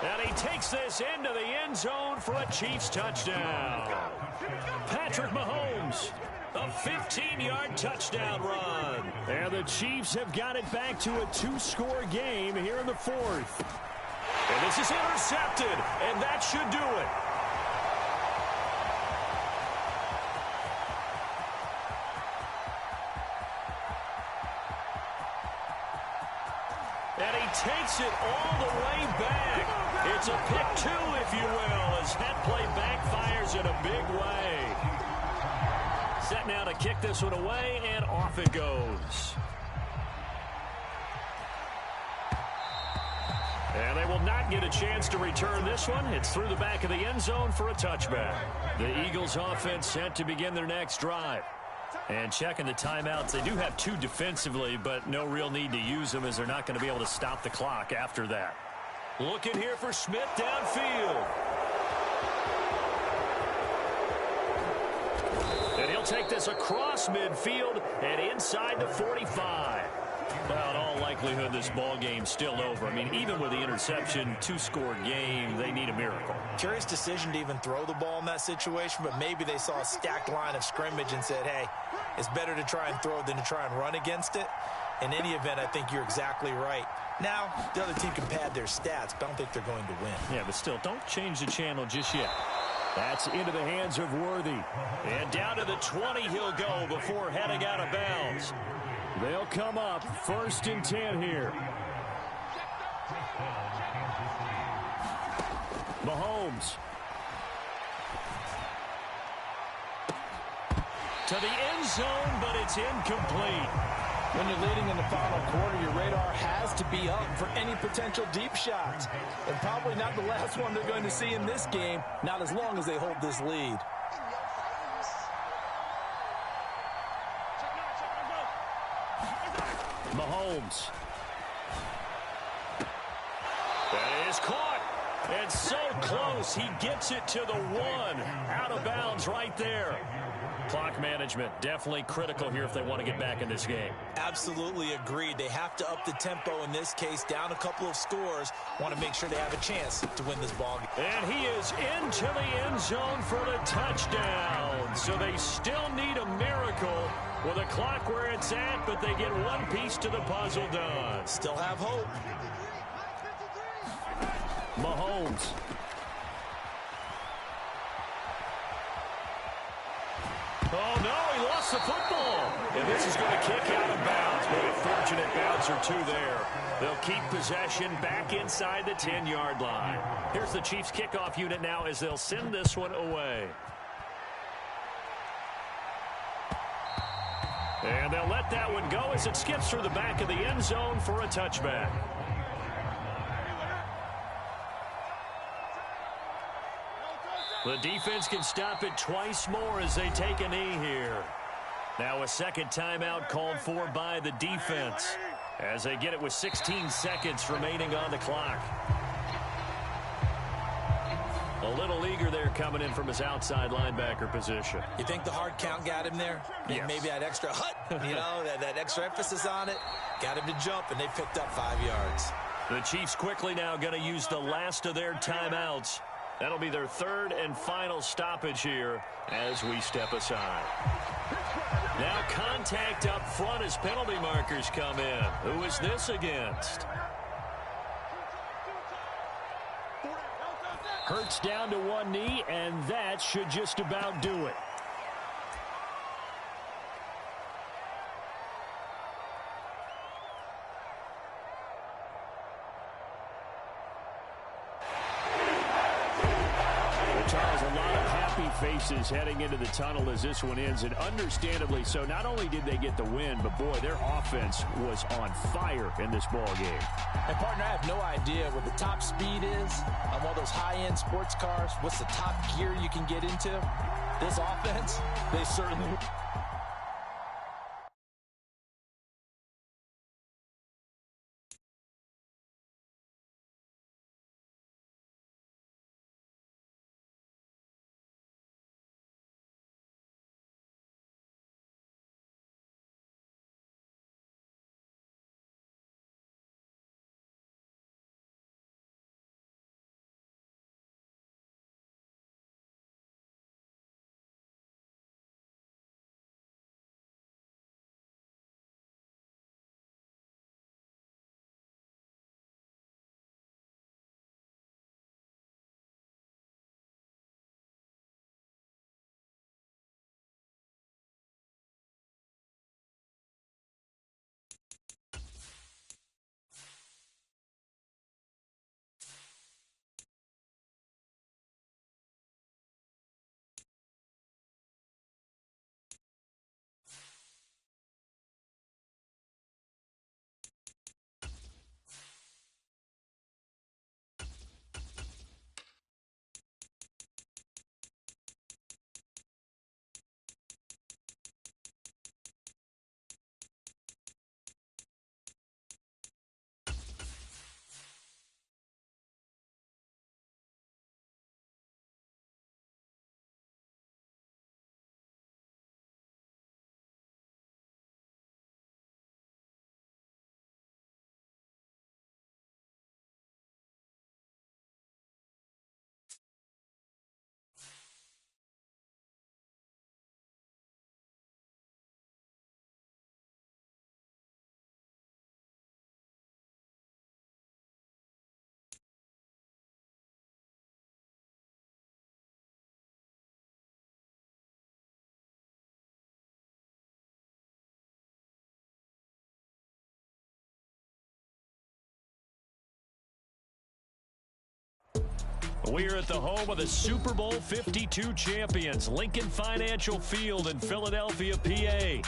S4: And he takes this into the end zone for a Chiefs touchdown. Patrick Mahomes, a 15-yard touchdown run. And the Chiefs have got it back to a 2-score game here in the 4th. And this is intercepted, and that should do it. And he takes it all the way back. It's a pick 2, if you will, as that play backfires in a big way. Set now to kick this one away, and off it goes. And they will not get a chance to return this one. It's through the back of the end zone for a touchback. The Eagles offense set to begin their next drive. And checking the timeouts, they do have 2 defensively, but no real need to use them as they're not going to be able to stop the clock after that. Looking here for Smith downfield. And he'll take this across midfield and inside the 45. Well, in all likelihood, this ball game's still over. I mean, even with the interception, 2-score game, they need a miracle.
S5: Curious decision to even throw the ball in that situation, but maybe they saw a stacked line of scrimmage and said, hey, it's better to try and throw than to try and run against it. In any event, I think you're exactly right. Now, the other team can pad their stats, but I don't think they're going to win.
S4: Yeah, but still, don't change the channel just yet. That's into the hands of Worthy. And down to the 20 he'll go before heading out of bounds. They'll come up 1st and 10 here. Mahomes. To the end zone, but it's incomplete.
S5: When you're leading in the final quarter, your radar has to be up for any potential deep shots. And probably not the last one they're going to see in this game, not as long as they hold this lead.
S4: Mahomes. That is caught. And so close, he gets it to the 1. Out of bounds right there. Clock management definitely critical here if they want to get back in this game.
S3: Absolutely agreed. They have to up the tempo in this case, down a couple of scores. Want to make sure they have a chance to win this ball game.
S4: And he is into the end zone for the touchdown. So they still need a miracle with a clock where it's at, but they get one piece to the puzzle done.
S3: Still have hope.
S4: Mahomes. Oh, no, he lost the football. And this is going to kick out of bounds.
S2: Boy, fortunate bounce or two there. They'll keep possession back inside the 10-yard line. Here's the Chiefs kickoff unit now as they'll send this one away. And they'll let that one go as it skips through the back of the end zone for a touchback. The defense can stop it twice more as they take a knee here. Now a second timeout called for by the defense as they get it with 16 seconds remaining on the clock. A little eager there coming in from his outside linebacker position.
S3: You think the hard count got him there?
S2: Yes.
S3: Maybe that extra that extra emphasis on it got him to jump, and they picked up 5 yards.
S2: The Chiefs quickly now going to use the last of their timeouts. That'll be their third and final stoppage here as we step aside. Now contact up front as penalty markers come in. Who is this against?
S4: Hurts down to one knee, and that should just about do it. Charles, a lot of happy faces heading into the tunnel as this one ends, and understandably so. Not only did they get the win, but boy, their offense was on fire in this ball game.
S5: And partner, I have no idea what the top speed is on one of those high-end sports cars. What's the top gear you can get into? This offense, they certainly...
S2: We're at the home of the Super Bowl 52 champions, Lincoln Financial Field in Philadelphia, PA.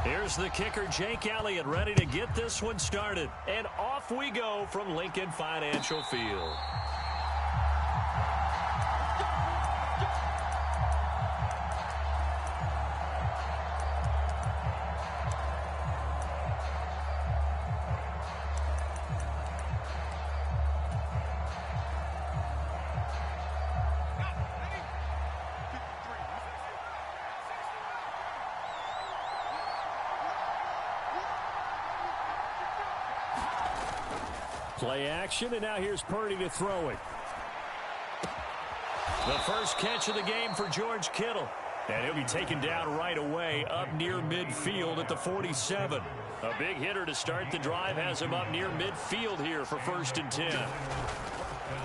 S2: Here's the kicker, Jake Elliott, ready to get this one started. And off we go from Lincoln Financial Field.
S4: Play action, and now here's Purdy to throw it.
S2: The first catch of the game for George Kittle.
S4: And he'll be taken down right away up near midfield at the 47. A big hitter to start the drive has him up near midfield here for 1st and 10.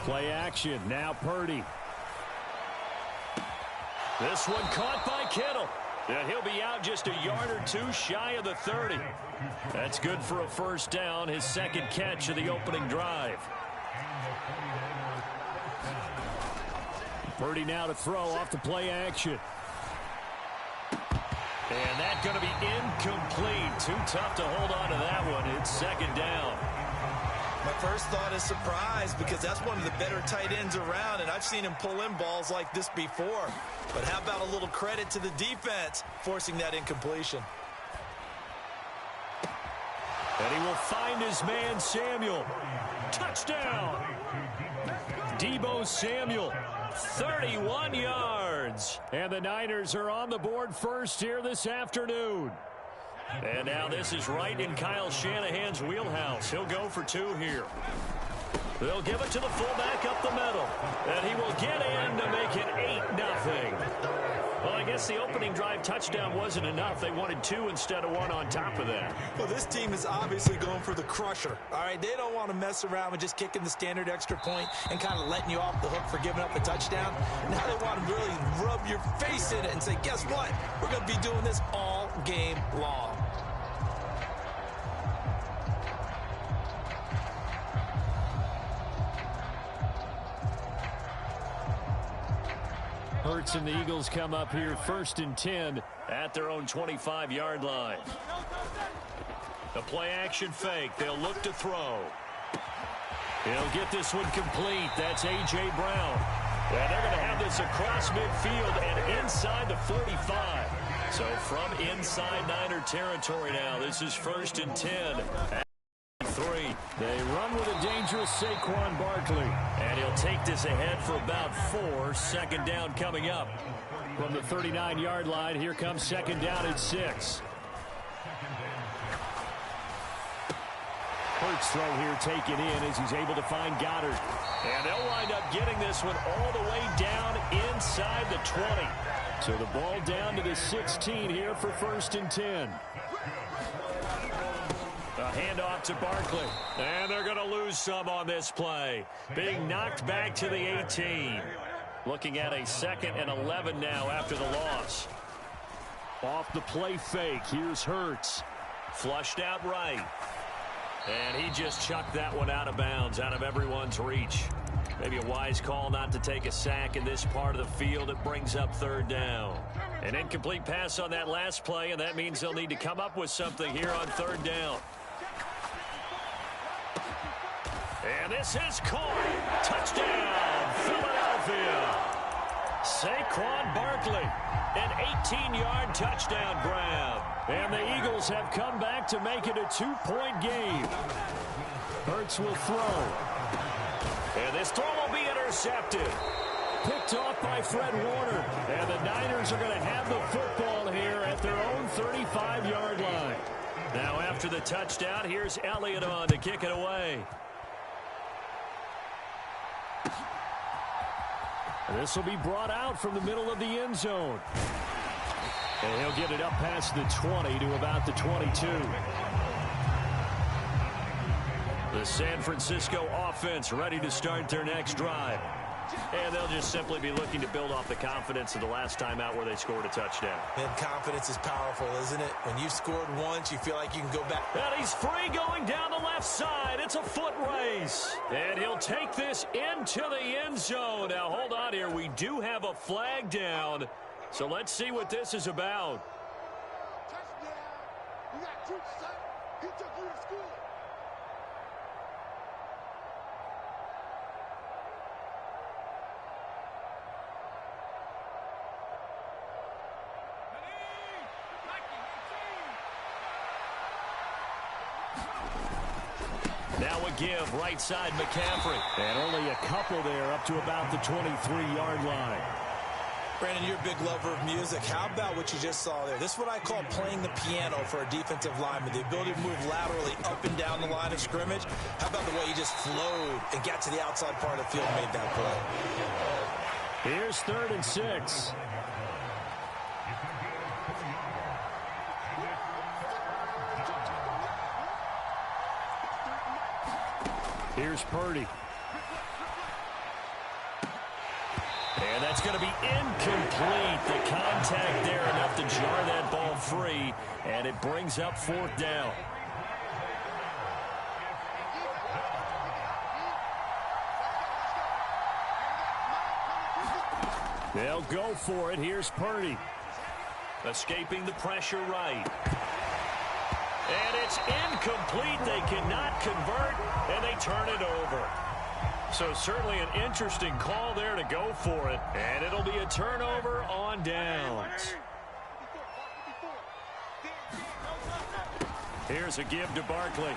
S4: Play action. Now Purdy. This one caught by Kittle. And he'll be out just a yard or two shy of the 30. That's good for a 1st down, his 2nd catch of the opening drive. Purdy now to throw off the play action. And that's going to be incomplete. Too tough to hold on to that one. It's 2nd down.
S5: My first thought is surprise because that's one of the better tight ends around, and I've seen him pull in balls like this before. But how about a little credit to the defense forcing that incompletion?
S4: And he will find his man Samuel. Touchdown! Deebo Samuel. 31 yards. And the Niners are on the board first here this afternoon. And now this is right in Kyle Shanahan's wheelhouse. He'll go for 2 here. They'll give it to the fullback up the middle. And he will get in to make it 8-0. Well, I guess the opening drive touchdown wasn't enough. They wanted 2 instead of 1 on top of that.
S5: Well, this team is obviously going for the crusher. All right, they don't want to mess around with just kicking the standard extra point and kind of letting you off the hook for giving up a touchdown. Now they want to really rub your face in it and say, guess what? We're going to be doing this all game long.
S4: Hurts and the Eagles come up here 1st and 10 at their own 25-yard line. The play action fake. They'll look to throw. He'll get this one complete. That's A.J. Brown. And they're going to have this across midfield and inside the 45. So from inside Niner territory now, this is 1st and 10. 3. They run with a dangerous Saquon Barkley. And he'll take this ahead for about 4. 2nd down coming up. From the 39-yard line, here comes 2nd down at 6. Hurts throw here taken in as he's able to find Goddard. And they'll wind up getting this one all the way down inside the 20. So the ball down to the 16 here for 1st and 10. A handoff to Barkley. And they're going to lose some on this play. Being knocked back to the 18. Looking at a 2nd and 11 now after the loss. Off the play fake. Here's Hurts. Flushed out right. And he just chucked that one out of bounds, out of everyone's reach. Maybe a wise call not to take a sack in this part of the field. It brings up 3rd down. An incomplete pass on that last play, and that means they'll need to come up with something here on 3rd down. And this is caught. Touchdown, Philadelphia. Saquon Barkley, an 18-yard touchdown grab. And the Eagles have come back to make it a 2-point game. Hurts will throw. And this throw will be intercepted. Picked off by Fred Warner. And the Niners are going to have the football here at their own 35-yard line. Now after the touchdown, here's Elliott on to kick it away. This will be brought out from the middle of the end zone. And he'll get it up past the 20 to about the 22. The San Francisco offense ready to start their next drive. And they'll just simply be looking to build off the confidence of the last time out where they scored a touchdown.
S5: And confidence is powerful, isn't it? When you've scored once, you feel like you can go back.
S4: And he's free going down the left side. It's a foot race. And he'll take this into the end zone. Now, hold on here. We do have a flag down. So let's see what this is about.
S6: Touchdown. You got 2 shots. He took you to school.
S4: Now a give, right side McCaffrey. And only a couple there up to about the 23-yard line.
S5: Brandon, you're a big lover of music. How about what you just saw there? This is what I call playing the piano for a defensive lineman. The ability to move laterally up and down the line of scrimmage. How about the way he just flowed and got to the outside part of the field and made that play?
S4: Here's 3rd and 6. Here's Purdy.
S2: And that's going to be incomplete. The contact there enough to jar that ball free, and it brings up 4th down.
S4: They'll go for it. Here's Purdy.
S2: Escaping the pressure right. And it's incomplete. They cannot convert, and they turn it over. So certainly an interesting call there to go for it. And it'll be a turnover on downs.
S4: Here's a give to Barkley.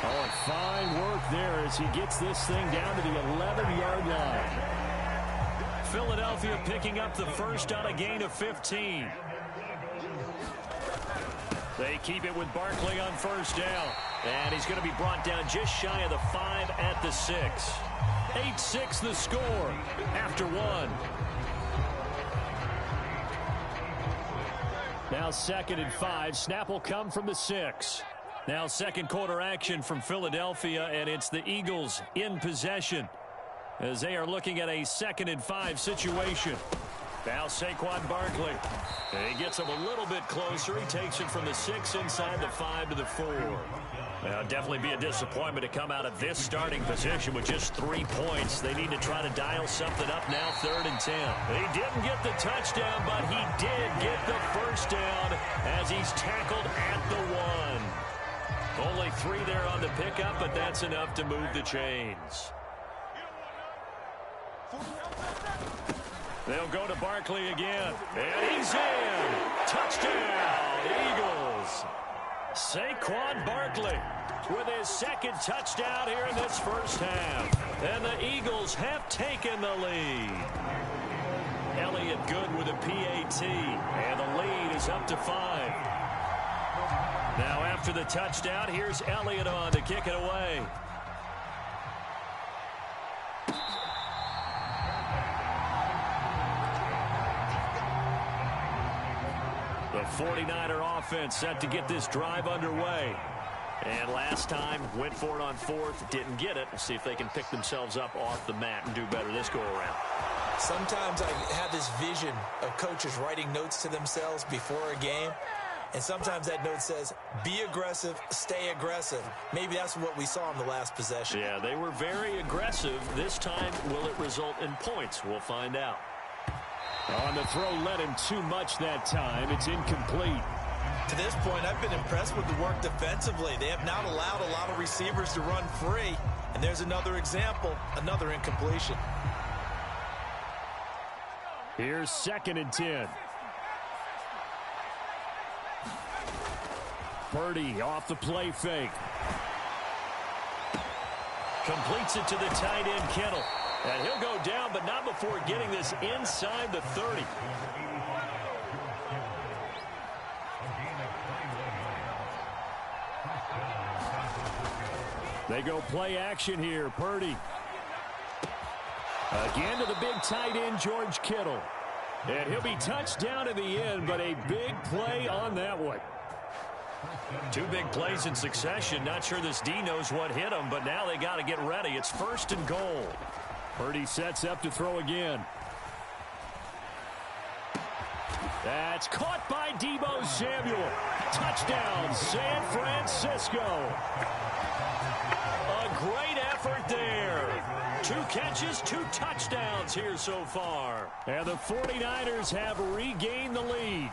S4: Oh, and fine work there as he gets this thing down to the 11-yard line.
S2: Philadelphia picking up the first on a gain of 15. They keep it with Barkley on 1st down. And he's going to be brought down just shy of the 5 at the 6. 8-6 the score after 1.
S4: Now 2nd and 5. Snap will come from the 6.
S2: Now 2nd quarter action from Philadelphia, and it's the Eagles in possession as they are looking at a 2nd and 5 situation. Now Saquon Barkley. And he gets him a little bit closer. He takes it from the 6 inside the 5 to the 4. Now, definitely be a disappointment to come out of this starting position with just 3 points. They need to try to dial something up now, 3rd and 10. He didn't get the touchdown, but he did get the 1st down as he's tackled at the 1. Only 3 there on the pickup, but that's enough to move the chains. They'll go to Barkley again. And he's in. Touchdown, Eagles. Saquon Barkley with his 2nd touchdown here in this 1st half. And the Eagles have taken the lead. Elliott good with a PAT. And the lead is up to 5. Now after the touchdown, here's Elliott on to kick it away. The 49er offense set to get this drive underway. And last time, went for it on 4th, didn't get it. We'll see if they can pick themselves up off the mat and do better this go-around.
S3: Sometimes I have this vision of coaches writing notes to themselves before a game. And sometimes that note says, be aggressive, stay aggressive. Maybe that's what we saw in the last possession.
S2: Yeah, they were very aggressive. This time, will it result in points? We'll find out.
S4: On the throw, led him too much that time. It's incomplete.
S5: To this point, I've been impressed with the work defensively. They have not allowed a lot of receivers to run free. And there's another example, another incompletion.
S4: Here's 2nd and 10. Purdy off the play fake.
S2: Completes it to the tight end, Kittle. And he'll go down, but not before getting this inside the 30.
S4: They go play action here. Purdy. Again to the big tight end, George Kittle. And he'll be touched down in the end, but a big play on that one.
S2: 2 big plays in succession. Not sure this D knows what hit him, but now they got to get ready. It's 1st and goal.
S4: Purdy sets up to throw again. That's caught by Deebo Samuel. Touchdown, San Francisco.
S2: A great effort there. 2 catches, 2 touchdowns here so far.
S4: And the 49ers have regained the lead.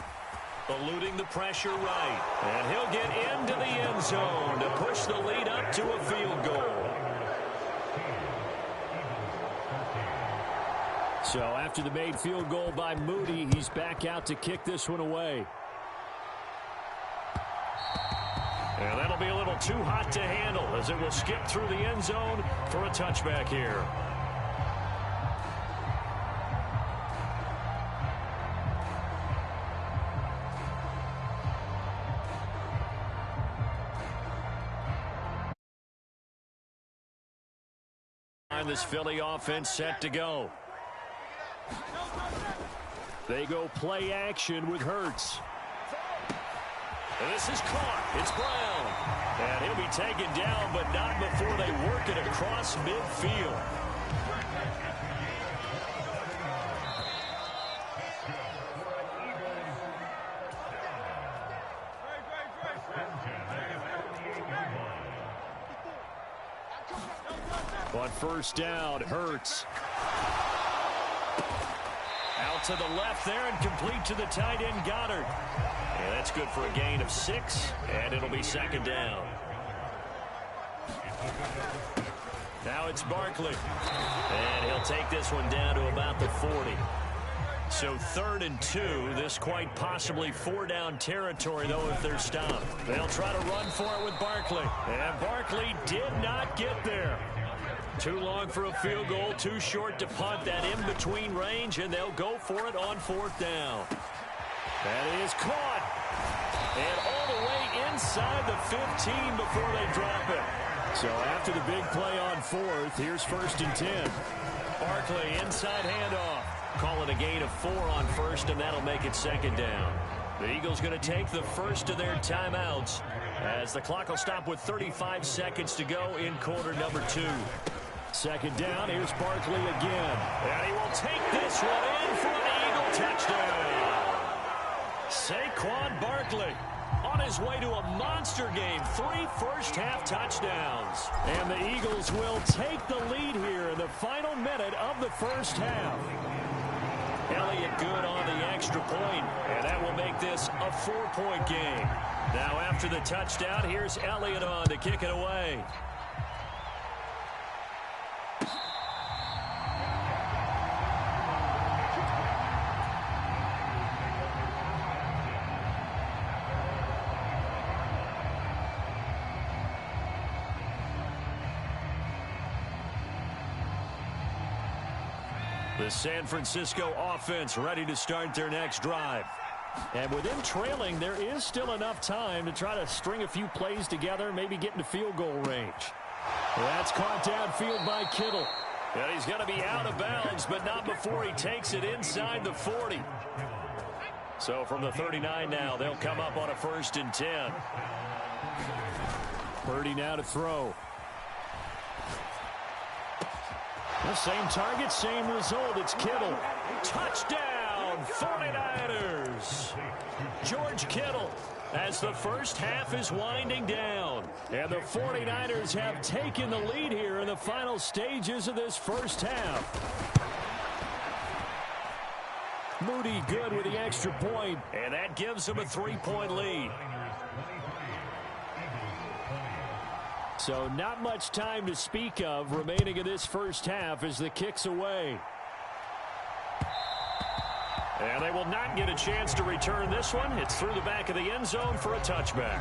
S2: Eluding the pressure right. And he'll get into the end zone to push the lead up to a field goal.
S4: So after the made field goal by Moody, he's back out to kick this one away.
S2: And that'll be a little too hot to handle as it will skip through the end zone for a touchback here. This Philly offense set to go.
S4: They go play action with Hurts.
S2: This is caught. It's Brown. And he'll be taken down, but not before they work it across midfield.
S4: On first down, Hurts.
S2: Out to the left there and complete to the tight end, Goddard. Yeah, that's good for a gain of 6, and it'll be second down. Now it's Barkley. And he'll take this one down to about the 40. So 3rd and 2. This quite possibly 4-down territory, though, if they're stopped. They'll try to run for it with Barkley. And Barkley did not get there. Too long for a field goal, too short to punt. That in-between range, and they'll go for it on 4th down. That is caught. And all the way inside the 15 before they drop it.
S4: So after the big play on 4th, here's 1st and 10.
S2: Barkley, inside handoff. Call it a gain of 4 on 1st, and that'll make it 2nd down. The Eagles going to take the first of their timeouts as the clock will stop with 35 seconds to go in quarter number 2.
S4: 2nd down, here's Barkley again.
S2: And he will take this one in for an Eagle touchdown. Saquon Barkley on his way to a monster game. 3 first-half touchdowns.
S4: And the Eagles will take the lead here in the final minute of the first half.
S2: Elliott good on the extra point, and that will make this a 4-point game. Now after the touchdown, here's Elliott on to kick it away. The San Francisco offense ready to start their next drive.
S4: And with them trailing, there is still enough time to try to string a few plays together, maybe get into field goal range. That's caught downfield by Kittle.
S2: And he's going to be out of bounds, but not before he takes it inside the 40. So from the 39 now, they'll come up on a 1st and 10.
S4: Purdy now to throw. The same target, same result. It's Kittle.
S2: Touchdown, 49ers. George Kittle as the first half is winding down.
S4: And the 49ers have taken the lead here in the final stages of this first half. Moody good with the extra point.
S2: And that gives them a 3-point lead.
S4: So not much time to speak of remaining in this first half as the kick's away.
S2: And they will not get a chance to return this one. It's through the back of the end zone for a touchback.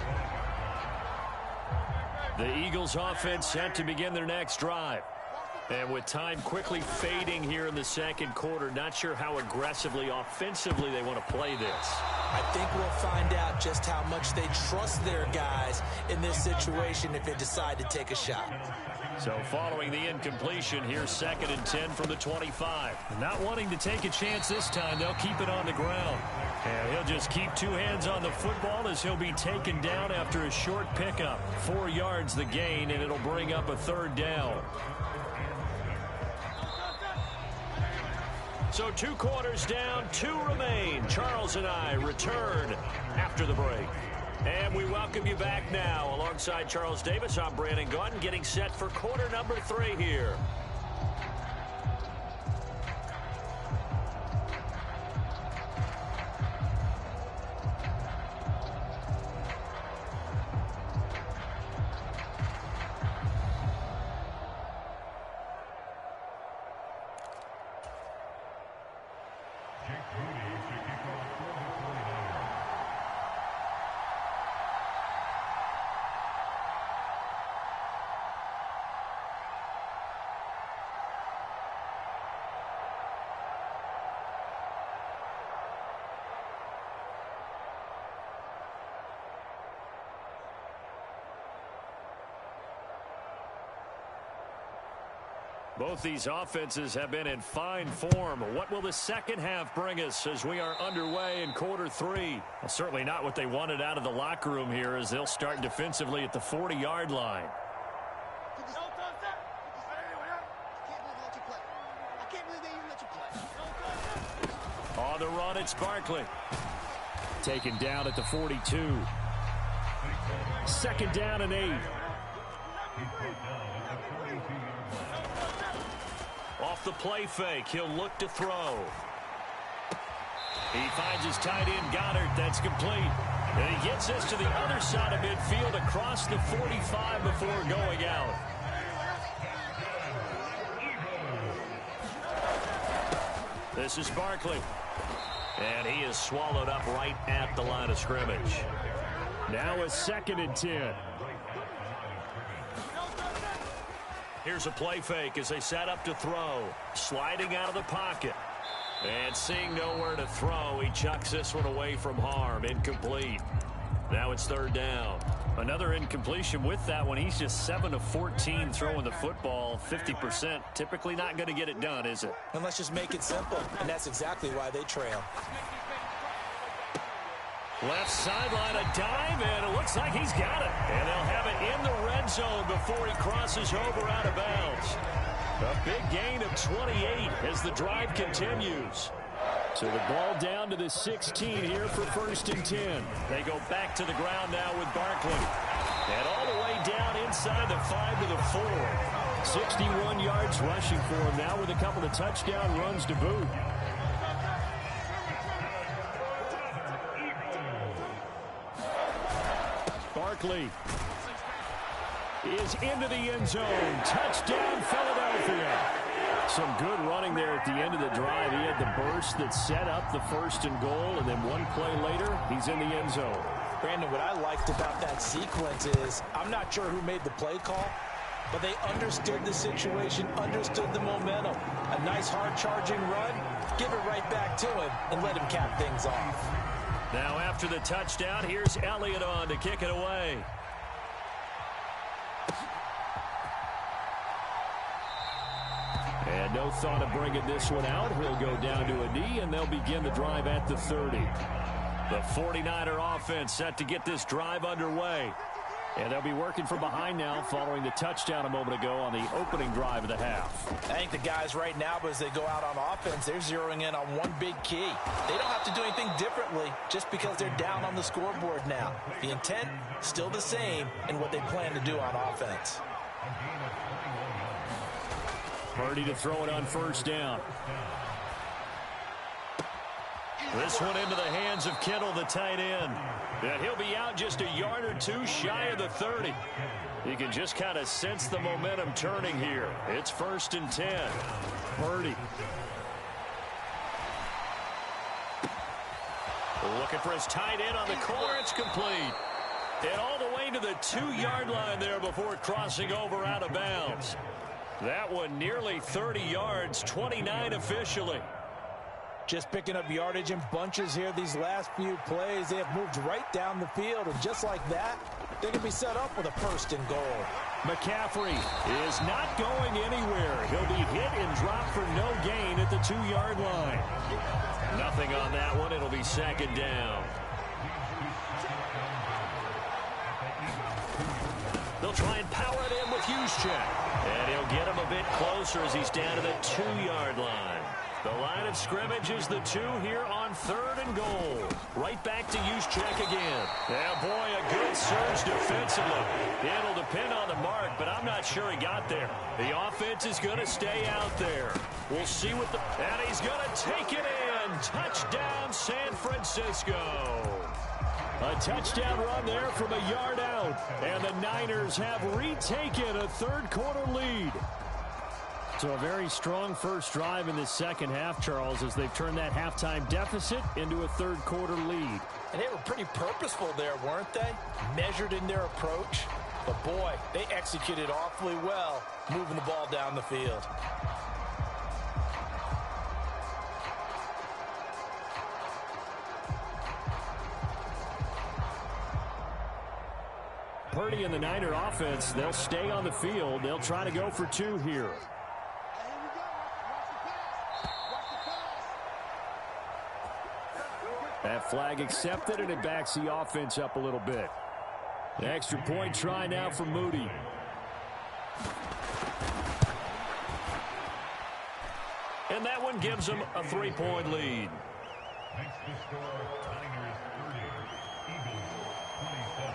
S2: The Eagles offense set to begin their next drive. And with time quickly fading here in the second quarter, not sure how aggressively, offensively they want to play this.
S5: I think we'll find out just how much they trust their guys in this situation if they decide to take a shot.
S2: So following the incompletion, here's 2nd and 10 from the 25.
S4: Not wanting to take a chance this time, they'll keep it on the ground.
S2: And he'll just keep 2 hands on the football as he'll be taken down after a short pickup. 4 yards the gain, and it'll bring up a 3rd down. So 2 quarters down, 2 remain. Charles and I return after the break. And we welcome you back now. Alongside Charles Davis, I'm Brandon Gaudin, getting set for quarter number 3 here.
S4: Both these offenses have been in fine form. What will the second half bring us as we are underway in quarter 3? Well, certainly not what they wanted out of the locker room here, as they'll start defensively at the 40-yard line. On the run, it's Barkley. Taken down at the 42. Second down and 8. Off the play fake, he'll look to throw. He finds his tight end, Goddard. That's complete. And he gets this to the other side of midfield across the 45 before going out. This is Barkley. And he is swallowed up right at the line of scrimmage. Now a 2nd and 10. Here's a play fake as they set up to throw. Sliding out of the pocket. And seeing nowhere to throw, he chucks this one away from harm. Incomplete. Now it's 3rd down. Another incompletion with that one. He's just 7 of 14 throwing the football. 50%. Typically not going to get it done, is it?
S5: And let's just make it simple. And that's exactly why they trail.
S4: Left sideline, a dive, and it looks like he's got it. And they'll have it in the red zone before he crosses over out of bounds. A big gain of 28 as the drive continues. So the ball down to the 16 here for 1st and 10. They go back to the ground now with Barkley. And all the way down inside the 5 to the 4. 61 yards rushing for him now with a couple of touchdown runs to boot. Barkley is into the end zone. Touchdown, Philadelphia. Some good running there at the end of the drive. He had the burst that set up the 1st and goal, and then one play later, he's in the end zone.
S5: Brandon, what I liked about that sequence is I'm not sure who made the play call, but they understood the situation, understood the momentum. A nice hard-charging run, give it right back to him, and let him cap things off.
S4: Now after the touchdown, here's Elliott on to kick it away. And no thought of bringing this one out. He'll go down to a knee, and they'll begin the drive at the 30. The 49er offense set to get this drive underway. And they'll be working from behind now following the touchdown a moment ago on the opening drive of the half.
S5: I think the guys right now, as they go out on offense, they're zeroing in on one big key. They don't have to do anything differently just because they're down on the scoreboard now. The intent, still the same in what they plan to do on offense.
S4: Purdy to throw it on 1st down. This one into the hands of Kittle, the tight end. And he'll be out just a yard or two shy of the 30. You can just kind of sense the momentum turning here. It's 1st and 10. Purdy. Looking for his tight end on the corner. It's complete. And all the way to the 2-yard line there before crossing over out of bounds. That one nearly 30 yards, 29 officially.
S5: Just picking up yardage in bunches here these last few plays. They have moved right down the field, and just like that, they can be set up with a 1st and goal.
S4: McCaffrey is not going anywhere. He'll be hit and dropped for no gain at the 2-yard line. Nothing on that one. It'll be 2nd down. They'll try and power it in with Juszczyk. And he'll get him a bit closer as he's down to the 2-yard line. The line of scrimmage is the 2 here on 3rd and goal. Right back to Juszczyk again. Yeah, boy, a good surge defensively. It'll depend on the mark, but I'm not sure he got there. The offense is going to stay out there. We'll see what the... And he's going to take it in. Touchdown, San Francisco. A touchdown run there from a yard out. And the Niners have retaken a 3rd quarter lead. So a very strong first drive in the second half, Charles, as they've turned that halftime deficit into a 3rd quarter lead.
S5: And they were pretty purposeful there, weren't they? Measured in their approach. But, boy, they executed awfully well, moving the ball down the field.
S4: Purdy and the Niner offense, they'll stay on the field. They'll try to go for 2 here. That flag accepted, and it backs the offense up a little bit. The extra point try now for Moody.
S2: And that one gives them a 3-point lead.
S7: Makes the score Niners 30, Eagles 27.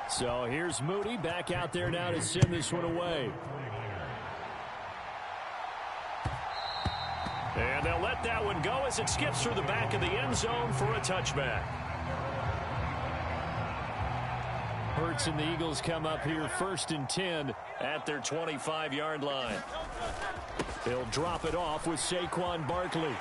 S4: So here's Moody back out there now to send this one away.
S2: And they'll let that one go as it skips through the back of the end zone for a touchback.
S4: Hurts and the Eagles come up here 1st and 10
S2: at their 25-yard line.
S4: They'll drop it off with Saquon Barkley.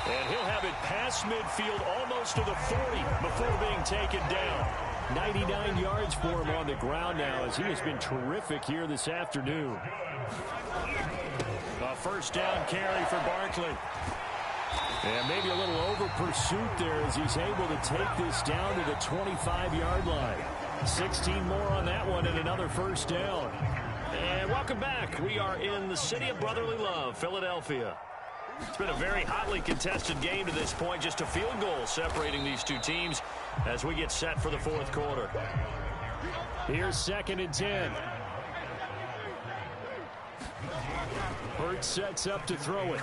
S2: And he'll have it past midfield almost to the 40 before being taken down.
S4: 99 yards for him on the ground now as he has been terrific here this afternoon.
S2: A first down carry for Barkley.
S4: And maybe a little over pursuit there as he's able to take this down to the 25-yard line. 16 more on that one and another first down.
S2: And welcome back. We are in the city of brotherly love, Philadelphia. It's been a very hotly contested game to this point. Just a field goal separating these two teams as we get set for the fourth quarter.
S4: Here's 2nd and 10. Hurts sets up to throw it.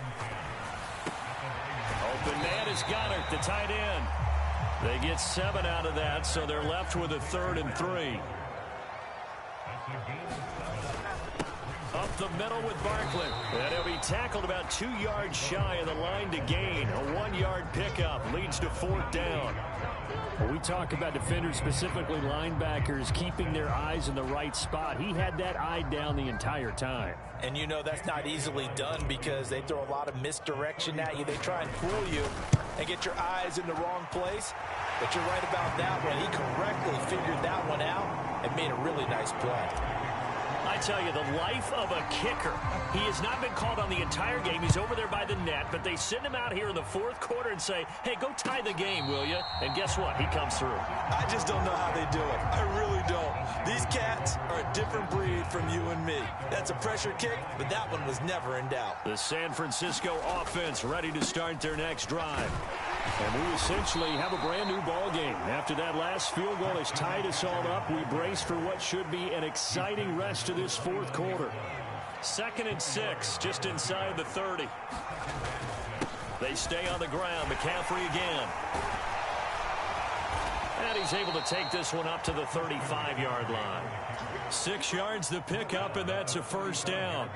S2: Open man is Goddard, the tight end. They get 7 out of that, so they're left with a 3rd and 3. Up the middle with Barkley. And he'll be tackled about 2 yards shy of the line to gain. A 1-yard pickup leads to 4th down.
S4: When we talk about defenders, specifically linebackers, keeping their eyes in the right spot, he had that eye down the entire time.
S5: And you know that's not easily done because they throw a lot of misdirection at you. They try and fool you and get your eyes in the wrong place. But you're right about that one. He correctly figured that one out and made a really nice play.
S2: I tell you, the life of a kicker. He has not been called on the entire game. He's over there by the net, but they send him out here in the fourth quarter and say, hey, go tie the game, will you? And guess what? He comes through.
S5: I just don't know how they do it. I really don't. These cats are a different breed from you and me. That's a pressure kick, but that one was never in doubt.
S2: The San Francisco offense ready to start their next drive.
S4: And we essentially have a brand new ball game. After that last field goal has tied us all up, we brace for what should be an exciting rest of this fourth quarter.
S2: 2nd and 6, just inside the 30. They stay on the ground. McCaffrey again. And he's able to take this one up to the 35-yard line. 6 yards the pickup, and that's a first down.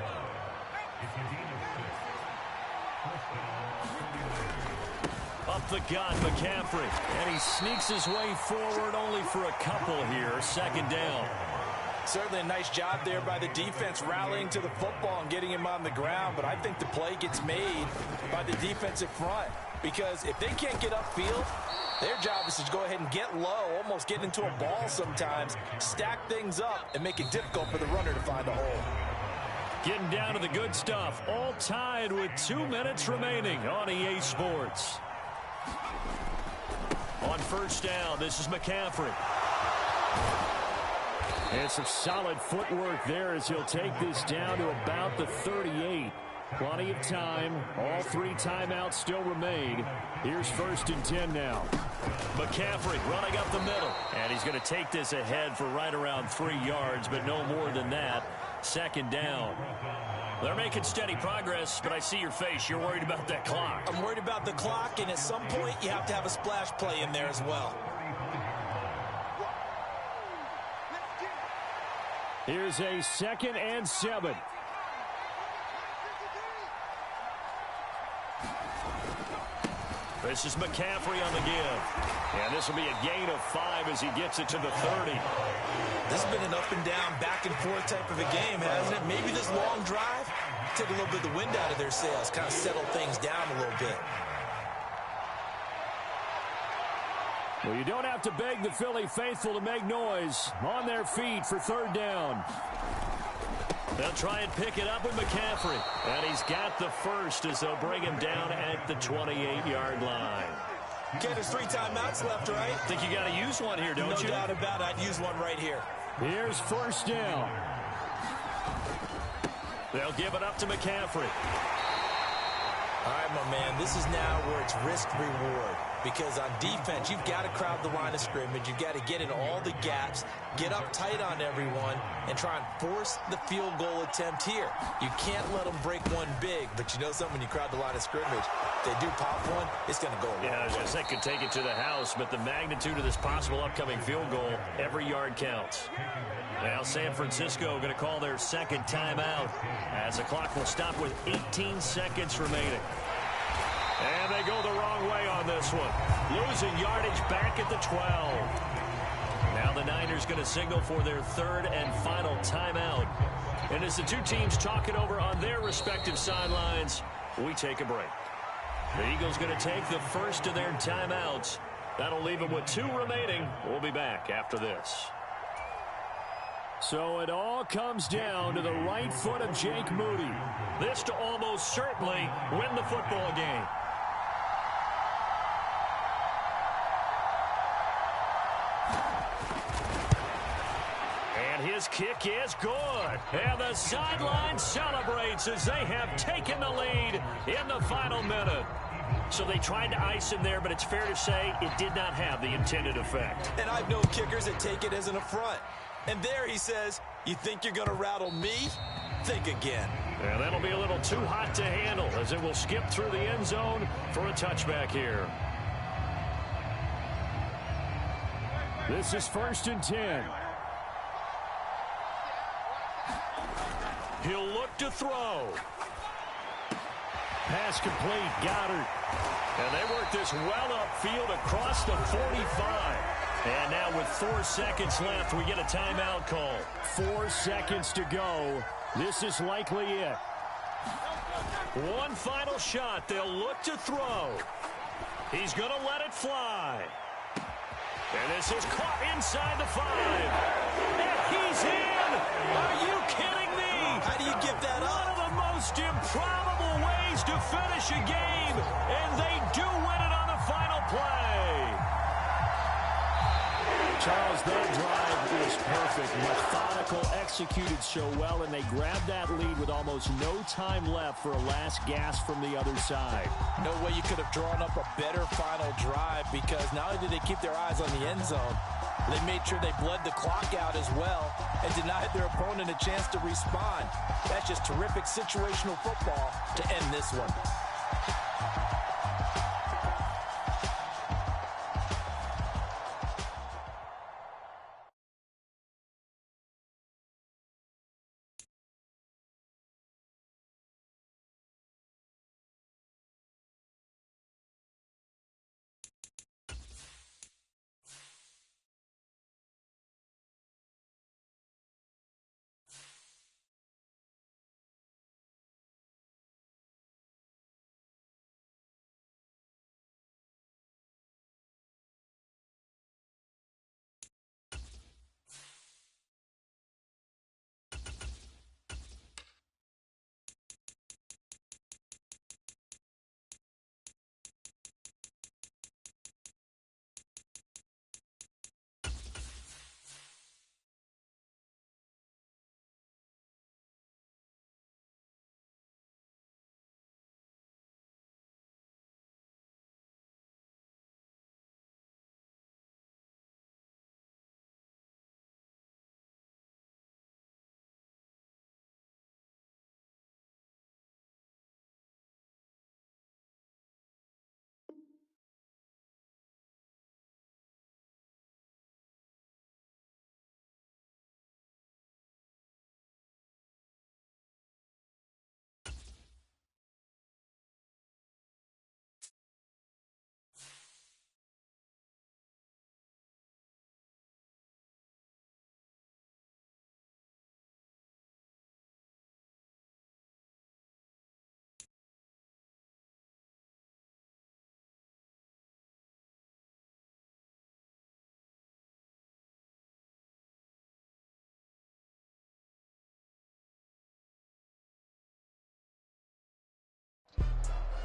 S2: Up the gut, McCaffrey. And he sneaks his way forward only for a couple here. 2nd down.
S5: Certainly a nice job there by the defense rallying to the football and getting him on the ground. But I think the play gets made by the defensive front. Because if they can't get upfield, their job is to go ahead and get low, almost get into a ball sometimes, stack things up, and make it difficult for the runner to find a hole.
S2: Getting down to the good stuff. All tied with 2 minutes remaining on EA Sports. On first down, this is McCaffrey.
S4: And some solid footwork there as he'll take this down to about the 38. Plenty of time. All 3 timeouts still remain. Here's 1st and 10 now.
S2: McCaffrey running up the middle. And he's going to take this ahead for right around 3 yards, but no more than that. 2nd down. They're making steady progress, but I see your face. You're worried about that clock.
S5: I'm worried about the clock, and at some point you have to have a splash play in there as well.
S4: Here's a 2nd and 7.
S2: This is McCaffrey on the give. And this will be a gain of 5 as he gets it to the 30.
S5: This has been an up and down, back and forth type of a game, hasn't it? Maybe this long drive take a little bit of the wind out of their sails, kind of settle things down a little bit.
S4: Well, you don't have to beg the Philly faithful to make noise. On their feet for 3rd down.
S2: They'll try and pick it up with McCaffrey. And he's got the first as they'll bring him down at the 28-yard line.
S5: Okay, there's 3 timeouts left, right?
S2: I think you got to use one here, don't you?
S5: No doubt about it. I'd use one right here.
S4: Here's 1st down.
S2: They'll give it up to McCaffrey.
S3: All right, my man, this is now where it's risk-reward. Because on defense, you've got to crowd the line of scrimmage. You've got to get in all the gaps, get up tight on everyone, and try and force the field goal attempt here. You can't let them break one big, but you know something, when you crowd the line of scrimmage, if they do pop one, it's going to go away.
S4: Yeah, I was going to say, could take it to the house, but the magnitude of this possible upcoming field goal, every yard counts. Now San Francisco going to call their second timeout as the clock will stop with 18 seconds remaining. And they go the wrong way on this one. Losing yardage back at the 12. Now the Niners going to signal for their third and final timeout. And as the two teams talk it over on their respective sidelines, we take a break. The Eagles going to take the first of their timeouts. That'll leave them with 2 remaining. We'll be back after this. So it all comes down to the right foot of Jake Moody. This to almost certainly win the football game. And his kick is good. And the sideline celebrates as they have taken the lead in the final minute. So they tried to ice him there, but it's fair to say it did not have the intended effect.
S3: And I've known kickers that take it as an affront. And there he says, you think you're going to rattle me? Think again.
S4: And that'll be a little too hot to handle as it will skip through the end zone for a touchback here. This is 1st and 10. He'll look to throw. Pass complete. Goddard. And they work this well upfield across the 45. And now with 4 seconds left, we get a timeout call. 4 seconds to go. This is likely it. One final shot. They'll look to throw. He's going to let it fly. And this is caught inside the 5. And he's in! Are you kidding me?
S3: How do you give that up?
S4: One of the most improbable ways to finish a game, and they do win it on the final play. Charles, that drive was perfect. Methodical, executed so well, and they grabbed that lead with almost no time left for a last gasp from the other side.
S5: No way you could have drawn up a better final drive, because not only did they keep their eyes on the end zone, they made sure they bled the clock out as well and denied their opponent a chance to respond. That's just terrific situational football to end this one.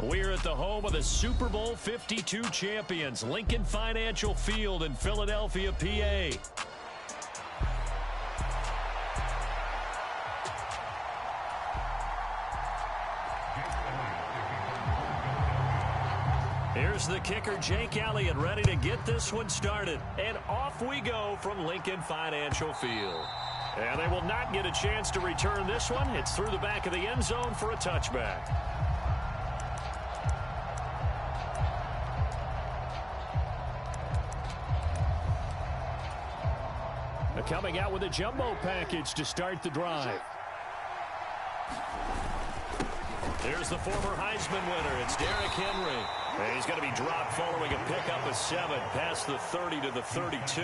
S4: We're at the home of the Super Bowl 52 champions, Lincoln Financial Field in Philadelphia, PA.
S2: Here's the kicker, Jake Elliott, ready to get this one started. And off we go from Lincoln Financial Field. And they will not get a chance to return this one. It's through the back of the end zone for a touchback. Coming out with a jumbo package to start the drive. There's the former Heisman winner. It's Derrick Henry. And he's going to be dropped following a pickup of 7 past the 30 to the 32.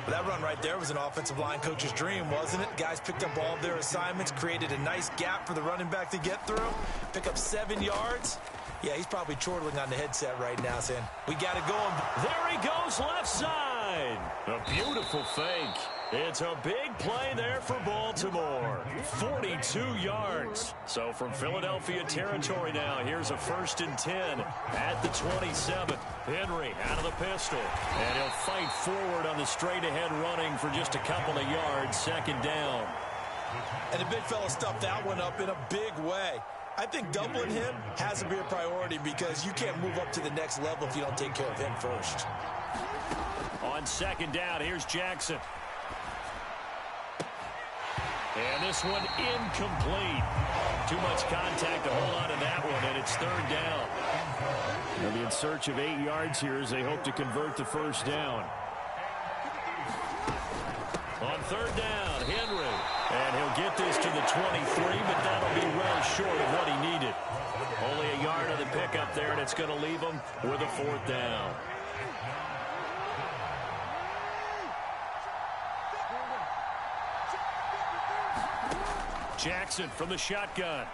S5: That run right there was an offensive line coach's dream, wasn't it? Guys picked up all of their assignments, created a nice gap for the running back to get through, pick up 7 yards. Yeah, he's probably chortling on the headset right now saying, we got it going.
S2: There he goes, left side. A beautiful fake. It's a big play there for Baltimore. 42 yards. So from Philadelphia territory now, here's a 1st and 10 at the 27. Henry out of the pistol. And he'll fight forward on the straight-ahead running for just a couple of yards. 2nd down.
S5: And the big fella stuffed that one up in a big way. I think doubling him has to be a priority because you can't move up to the next level if you don't take care of him first.
S2: On 2nd down, here's Jackson. And this one incomplete. Too much contact to hold on to that one, and it's 3rd down. They'll be in search of 8 yards here as they hope to convert the 1st down. On 3rd down, Henry. And he'll get this to the 23, but that'll be well short of what he needed. Only a yard on the pickup there, and it's going to leave him with a 4th down. Jackson from the shotgun.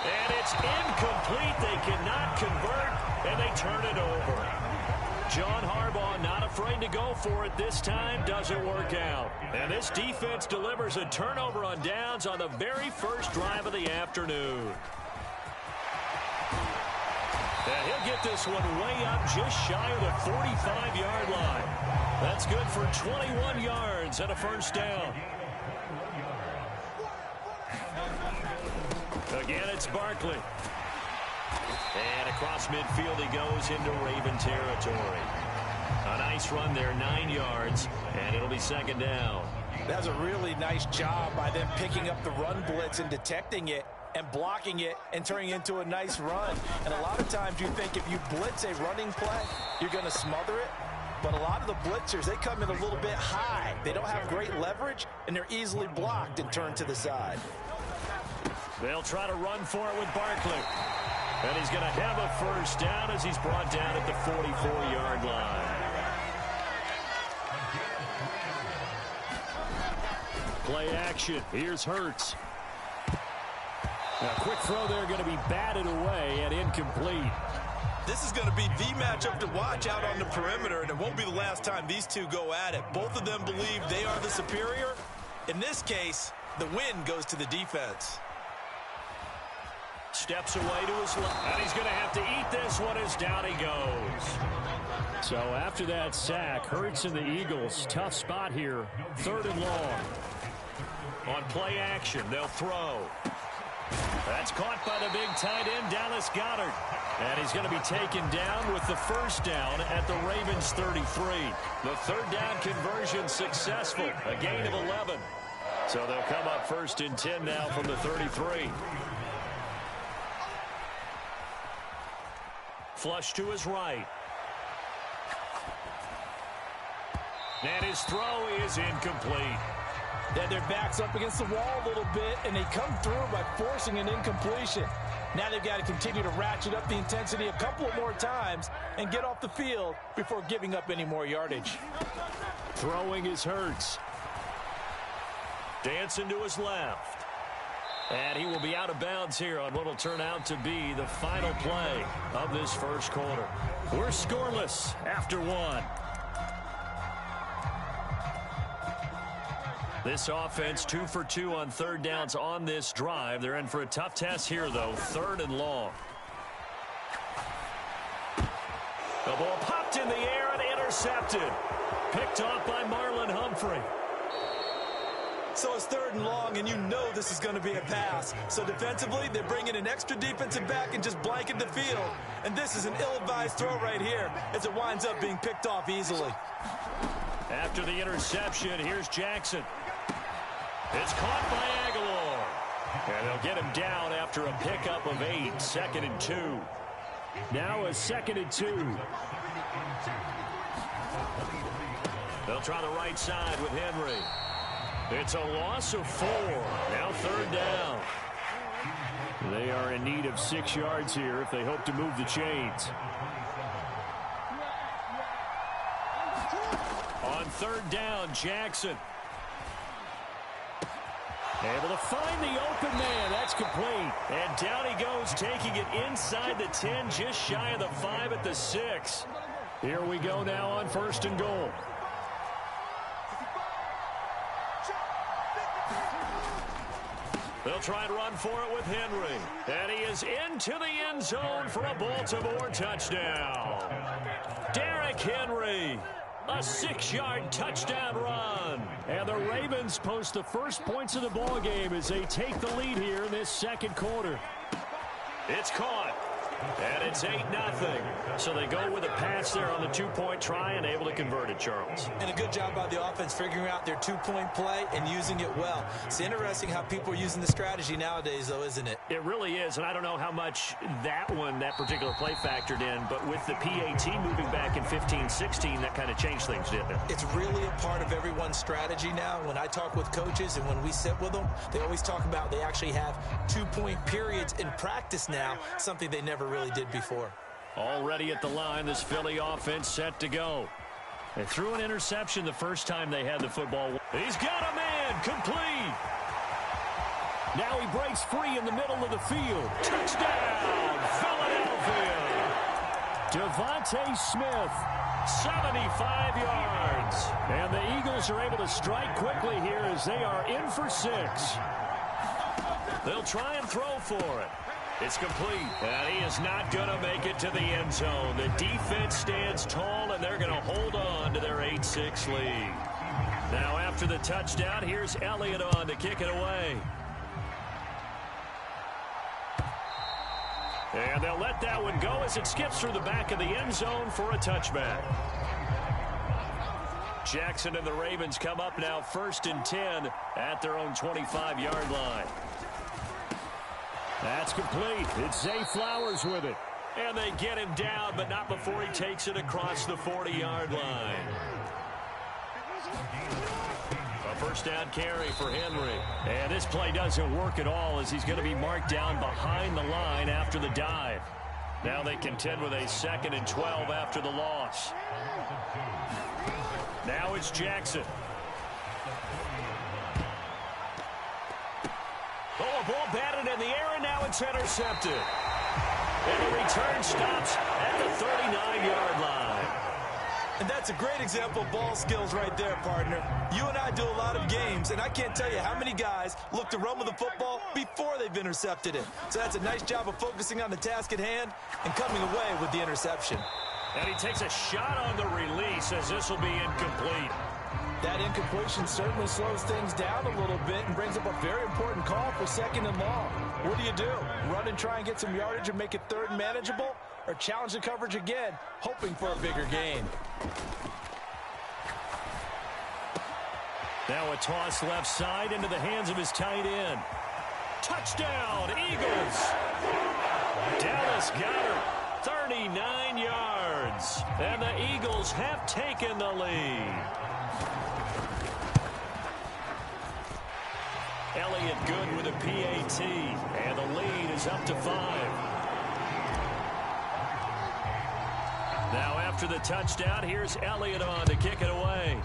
S2: And it's incomplete. They cannot convert, and they turn it over. John Harbaugh not afraid to go for it this time. Doesn't work out. And this defense delivers a turnover on downs on the very first drive of the afternoon. And he'll get this one way up just shy of the 45-yard line. That's good for 21 yards and a 1st down. Again, it's Barkley. And across midfield he goes into Raven territory. A nice run there, 9 yards, and it'll be 2nd down.
S5: That's a really nice job by them picking up the run blitz and detecting it and blocking it and turning it into a nice run. And a lot of times you think if you blitz a running play, you're going to smother it. But a lot of the blitzers, they come in a little bit high. They don't have great leverage, and they're easily blocked and turned to the side.
S2: They'll try to run for it with Barkley. And he's going to have a 1st down as he's brought down at the 44-yard line. Play action. Here's Hurts. Now, quick throw there going to be batted away and incomplete.
S5: This is going to be the matchup to watch out on the perimeter, and it won't be the last time these two go at it. Both of them believe they are the superior. In this case, the win goes to the defense.
S2: Steps away to his left. And he's going to have to eat this one as down he goes. So after that sack, Hurts and the Eagles, tough spot here. 3rd and long. On play action, they'll throw. That's caught by the big tight end, Dallas Goedert. And he's going to be taken down with the 1st down at the Ravens 33. The 3rd down conversion successful. A gain of 11. So they'll come up 1st and 10 now from the 33. Flush to his right. And his throw is incomplete.
S5: Then their back's up against the wall a little bit, and they come through by forcing an incompletion. Now they've got to continue to ratchet up the intensity a couple of more times and get off the field before giving up any more yardage.
S2: Throwing is Hurts. Dancing to his left. And he will be out of bounds here on what will turn out to be the final play of this 1st quarter. We're scoreless after 1. This offense 2 for 2 on 3rd downs on this drive. They're in for a tough test here, though. 3rd and long. The ball popped in the air and intercepted. Picked off by Marlon Humphrey.
S5: So it's 3rd and long, and you know this is going to be a pass. So defensively, they're bringing an extra defensive back and just blanket the field. And this is an ill-advised throw right here as it winds up being picked off easily.
S2: After the interception, here's Jackson. It's caught by Aguilar. And they'll get him down after a pickup of 8, 2nd and 2.
S4: Now a 2nd and 2.
S2: They'll try the right side with Henry. It's a loss of 4. Now 3rd down.
S4: They are in need of 6 yards here if they hope to move the chains.
S2: On 3rd down, Jackson. Able to find the open man. That's complete. And down he goes, taking it inside the 10, just shy of the 5 at the 6.
S4: Here we go now on 1st and goal.
S2: They'll try and run for it with Henry. And he is into the end zone for a Baltimore touchdown. Derrick Henry. A 6-yard touchdown run.
S4: And the Ravens post the first points of the ball game as they take the lead here in this 2nd quarter.
S2: It's caught. And it's 8-0. So they go with a pass there on the 2-point try and able to convert it, Charles.
S5: And a good job by the offense figuring out their 2-point play and using it well. It's interesting how people are using the strategy nowadays, though, isn't it?
S2: It really is, and I don't know how much that particular play factored in, but with the PAT moving back in 15-16, that kind of changed things, didn't it?
S5: It's really a part of everyone's strategy now. When I talk with coaches and when we sit with them, they always talk about they actually have 2-point periods in practice now, something they never really did before.
S2: Already at the line, this Philly offense set to go. They threw an interception the first time they had the football. He's got a man, complete.
S4: Now he breaks free in the middle of the field.
S2: Touchdown, Philadelphia.
S4: Devontae Smith.
S2: 75 yards.
S4: And the Eagles are able to strike quickly here as they are in for 6.
S2: They'll try and throw for it. It's complete, and he is not going to make it to the end zone. The defense stands tall, and they're going to hold on to their 8-6 lead. Now after the touchdown, here's Elliott on to kick it away. And they'll let that one go as it skips through the back of the end zone for a touchback. Jackson and the Ravens come up now 1st and 10 at their own 25-yard line.
S4: That's complete. It's Zay Flowers with it.
S2: And they get him down, but not before he takes it across the 40-yard line. A 1st down carry for Henry.
S4: And this play doesn't work at all as he's going to be marked down behind the line after the dive.
S2: Now they contend with a 2nd and 12 after the loss. Now it's Jackson. Oh, a ball batted in the air, and now it's intercepted. And the return stops at the 39-yard line.
S5: And that's a great example of ball skills right there, partner. You and I do a lot of games, and I can't tell you how many guys look to run with the football before they've intercepted it. So that's a nice job of focusing on the task at hand and coming away with the interception.
S2: And he takes a shot on the release as this will be incomplete.
S5: That incompletion certainly slows things down a little bit and brings up a very important call for 2nd and long. What do? Run and try and get some yardage and make it 3rd and manageable? Or challenge the coverage again, hoping for a bigger gain?
S2: Now a toss left side into the hands of his tight end. Touchdown, Eagles! Dallas Goedert, 39 yards. And the Eagles have taken the lead. Elliott good with a PAT, and the lead is up to 5. Now after the touchdown, here's Elliott on to kick it away.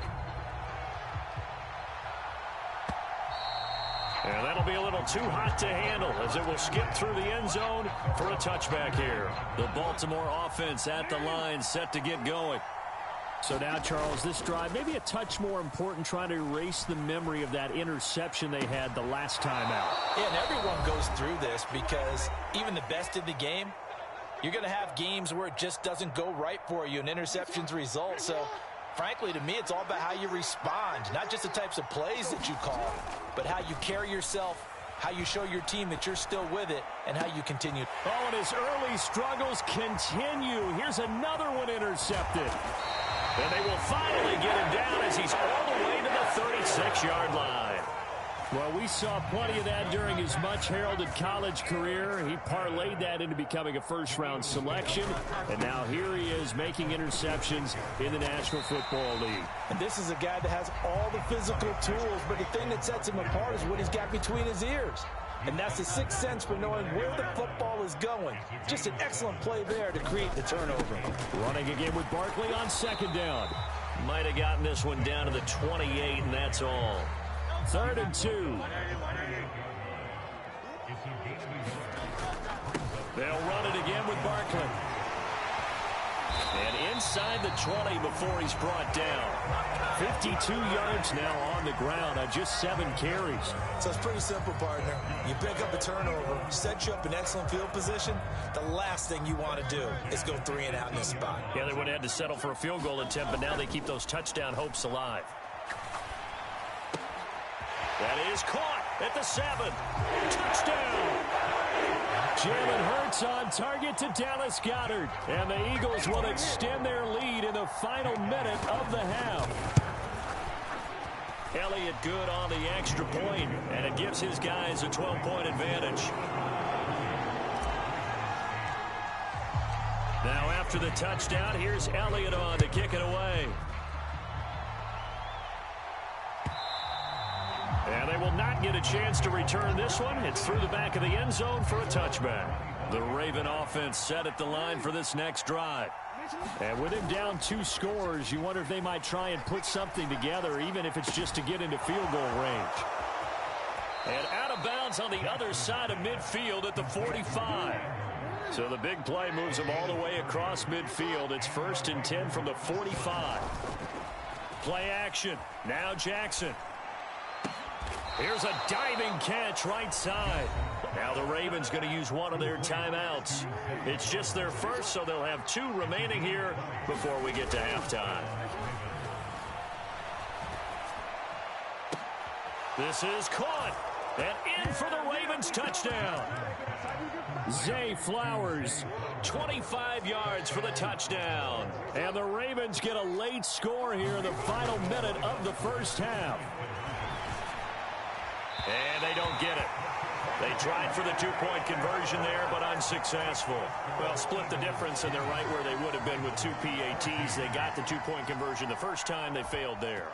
S2: And that'll be a little too hot to handle as it will skip through the end zone for a touchback here. The Baltimore offense at the line set to get going.
S4: So now, Charles, this drive maybe a touch more important, trying to erase the memory of that interception they had the last time out.
S5: Yeah, and everyone goes through this because even the best in the game, you're going to have games where it just doesn't go right for you and interceptions result. So frankly, to me, it's all about how you respond, not just the types of plays that you call, but how you carry yourself, how you show your team that you're still with it, and how you continue.
S4: Oh, and his early struggles continue. Here's another one intercepted. And they will finally get him down as he's all the way to the 36-yard line. Well, we saw plenty of that during his much-heralded college career. He parlayed that into becoming a first-round selection, and now here he is making interceptions in the National Football League.
S5: And this is a guy that has all the physical tools, but the thing that sets him apart is what he's got between his ears. And that's the sixth sense for knowing where the football is going. Just an excellent play there to create the turnover.
S4: Running again with Barkley on second down.
S2: Might have gotten this one down to the 28, and that's all.
S4: 3rd and 2. They'll run it again with Barkley. And inside the 20 before he's brought down. 52 yards now on the ground on just 7 carries.
S5: So it's pretty simple, partner. You pick up a turnover, set you up in excellent field position. The last thing you want to do is go 3 and out in this spot.
S2: Yeah, they would have had to settle for a field goal attempt, but now they keep those touchdown hopes alive. That is caught at the 7. Touchdown!
S4: Jalen Hurts on target to Dallas Goedert. And the Eagles will extend their lead in the final minute of the half.
S2: Elliott good on the extra point, and it gives his guys a 12-point advantage. Now after the touchdown, here's Elliott on to kick it away. And they will not get a chance to return this one. It's through the back of the end zone for a touchback. The Raven offense set at the line for this next drive.
S4: And with him down 2 scores, you wonder if they might try and put something together, even if it's just to get into field goal range.
S2: And out of bounds on the other side of midfield at the 45.
S4: So the big play moves them all the way across midfield. It's 1st and 10 from the 45.
S2: Play action. Now Jackson.
S4: Here's a diving catch right side.
S2: Now the Ravens going to use one of their timeouts. It's just their first, so they'll have 2 remaining here before we get to halftime. This is caught. And in for the Ravens touchdown.
S4: Zay Flowers.
S2: 25 yards for the touchdown.
S4: And the Ravens get a late score here in the final minute of the first half.
S2: And they don't get it. They tried for the 2-point conversion there, but unsuccessful. Well, split the difference, and they're right where they would have been with 2 PATs. They got the 2-point conversion the first time. They failed there.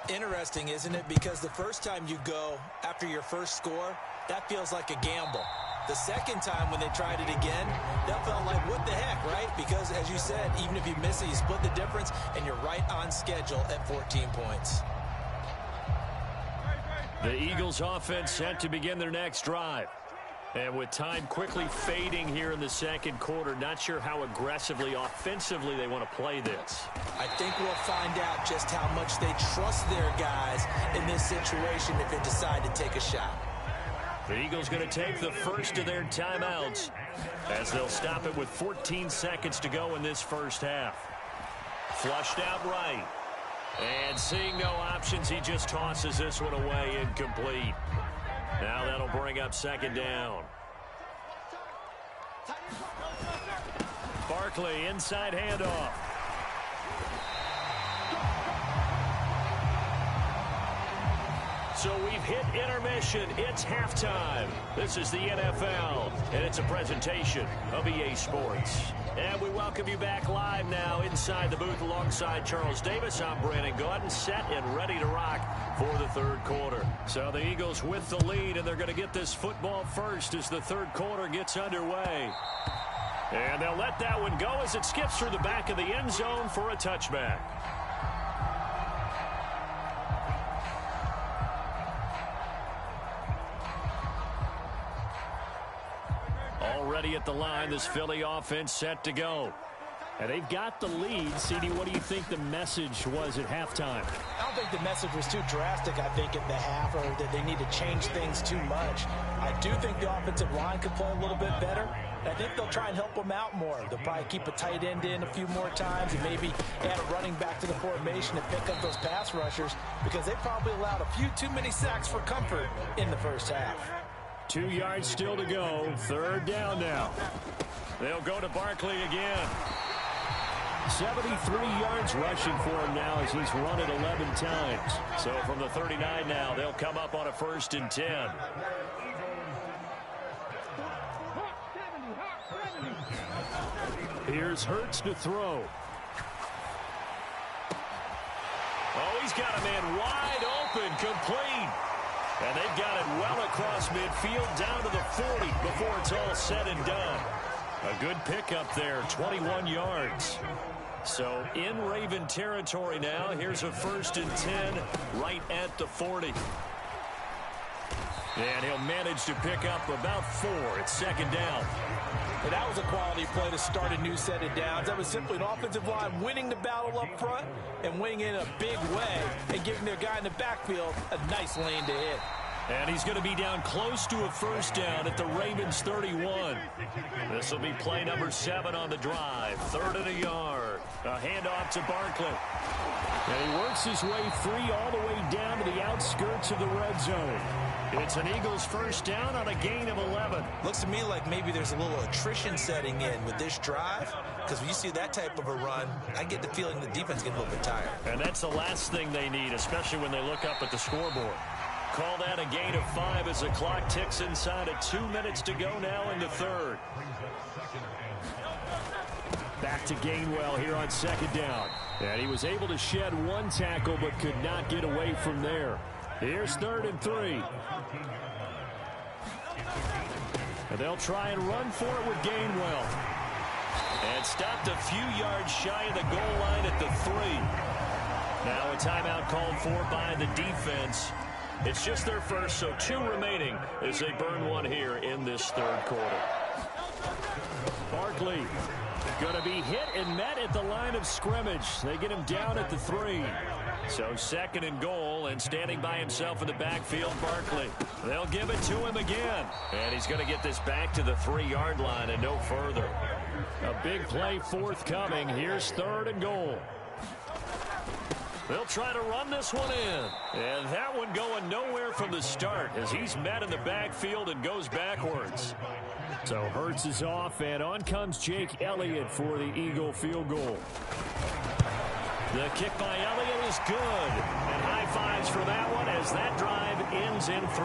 S5: Interesting, isn't it? Because the first time you go after your first score, that feels like a gamble. The second time when they tried it again, that felt like, what the heck, right? Because, as you said, even if you miss it, you split the difference, and you're right on schedule at 14 points.
S2: The Eagles offense set to begin their next drive. And with time quickly fading here in the second quarter, not sure how aggressively, offensively they want to play this.
S5: I think we'll find out just how much they trust their guys in this situation if they decide to take a shot.
S2: The Eagles going to take the first of their timeouts as they'll stop it with 14 seconds to go in this first half. Flushed out right. And seeing no options, he just tosses this one away, incomplete. Now that'll bring up second down. Barkley, inside handoff. So we've hit intermission. It's halftime. This is the NFL, and it's a presentation of EA Sports. And we welcome you back live now inside the booth alongside Charles Davis. I'm Brandon Gaudin, set and ready to rock for the third quarter. So the Eagles with the lead, and they're going to get this football first as the third quarter gets underway. And they'll let that one go as it skips through the back of the end zone for a touchback. Already at the line, this Philly offense set to go.
S4: And they've got the lead. CD, what do you think the message was at halftime?
S5: I don't think the message was too drastic, I think, at the half, or that they need to change things too much. I do think the offensive line could play a little bit better. And I think they'll try and help him out more. They'll probably keep a tight end in a few more times and maybe add a running back to the formation to pick up those pass rushers because they probably allowed a few too many sacks for comfort in the first half.
S4: 2 yards still to go. 3rd down now. They'll go to Barkley again. 73 yards rushing for him now as he's run it 11 times. So from the 39 now, they'll come up on a 1st and 10. Here's Hurts to throw. Oh, he's got a man wide open, complete. And they've got it well across midfield down to the 40 before it's all said and done. A good pickup there, 21 yards. So in Raven territory now. Here's a 1st and 10 right at the 40. And he'll manage to pick up about 4. It's 2nd down.
S5: And that was a quality play to start a new set of downs. That was simply an offensive line winning the battle up front and winning it in a big way and giving their guy in the backfield a nice lane to hit.
S4: And he's going to be down close to a 1st down at the Ravens 31. This will be play number 7 on the drive. 3rd and a yard. A handoff to Barkley. And he works his way free all the way down to the outskirts of the red zone. It's an Eagles 1st down on a gain of 11.
S3: Looks to me like maybe there's a little attrition setting in with this drive. Because when you see that type of a run, I get the feeling the defense gets a little bit tired.
S4: And that's the last thing they need, especially when they look up at the scoreboard. Call that a gain of 5 as the clock ticks inside of 2 minutes to go now in the 3rd. Back to Gainwell here on 2nd down. And he was able to shed 1 tackle but could not get away from there. Here's 3rd and 3. And they'll try and run for it with Gainwell. And stopped a few yards shy of the goal line at the 3. Now a timeout called for by the defense. It's just their first, so 2 remaining as they burn 1 here in this 3rd quarter. Barkley going to be hit and met at the line of scrimmage. They get him down at the 3. So 2nd and goal, and standing by himself in the backfield, Barkley. They'll give it to him again. And he's going to get this back to the 3-yard line and no further. A big play forthcoming. Here's 3rd and goal. They'll try to run this one in. And that one going nowhere from the start as he's met in the backfield and goes backwards. So Hurts is off, and on comes Jake Elliott for the Eagle field goal. The kick by Elliott is good. And high fives for that one as that drive ends in 3.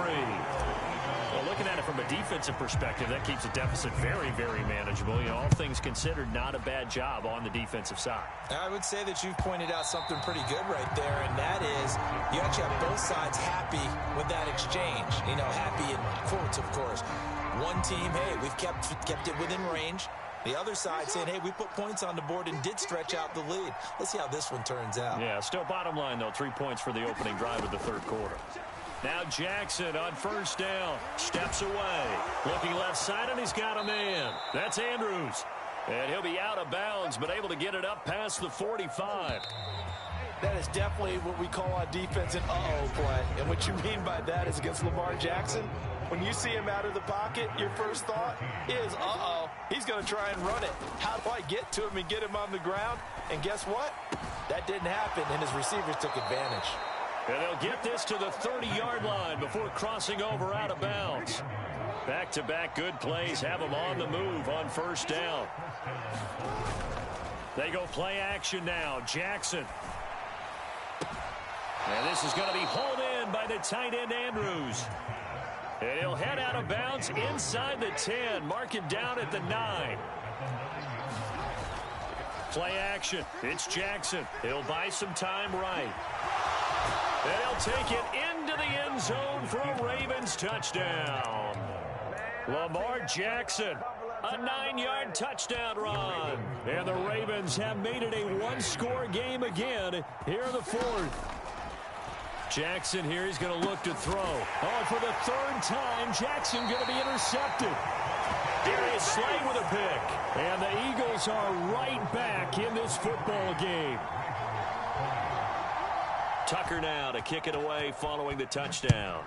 S4: Well, looking at it from a defensive perspective, that keeps the deficit very, very manageable. You know, all things considered, not a bad job on the defensive side.
S3: I would say that you've pointed out something pretty good right there, and that is you actually have both sides happy with that exchange. You know, happy in quotes, of course. One team, hey, we've kept it within range. The other side saying, hey, we put points on the board and did stretch out the lead. Let's see how this one turns out.
S4: Yeah, still bottom line, though, 3 points for the opening drive of the 3rd quarter. Now Jackson on 1st down. Steps away. Looking left side, and he's got a man. That's Andrews. And he'll be out of bounds, but able to get it up past the 45.
S5: That is definitely what we call on defense an uh-oh play. And what you mean by that is against Lamar Jackson, when you see him out of the pocket, your first thought is, uh-oh, he's going to try and run it. How do I get to him and get him on the ground? And guess what? That didn't happen, and his receivers took advantage.
S4: And they'll get this to the 30-yard line before crossing over out of bounds. Back-to-back good plays have them on the move on 1st down. They go play action now. Jackson. And this is going to be hauled in by the tight end Andrews. And he'll head out of bounds inside the 10. Mark him down at the 9. Play action. It's Jackson. He'll buy some time right. And he'll take it into the end zone for a Ravens touchdown. Lamar Jackson, a 9-yard touchdown run. And the Ravens have made it a 1-score game again here in the 4th. Jackson here, he's going to look to throw. Oh, for the 3rd time, Jackson going to be intercepted. Darius Slay with a pick. And the Eagles are right back in this football game. Tucker now to kick it away following the touchdown.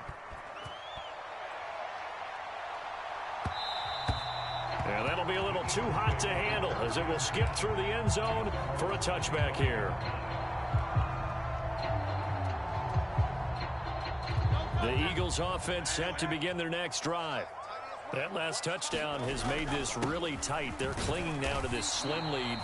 S4: And that'll be a little too hot to handle as it will skip through the end zone for a touchback here. The Eagles offense set to begin their next drive. That last touchdown has made this really tight. They're clinging now to this slim lead.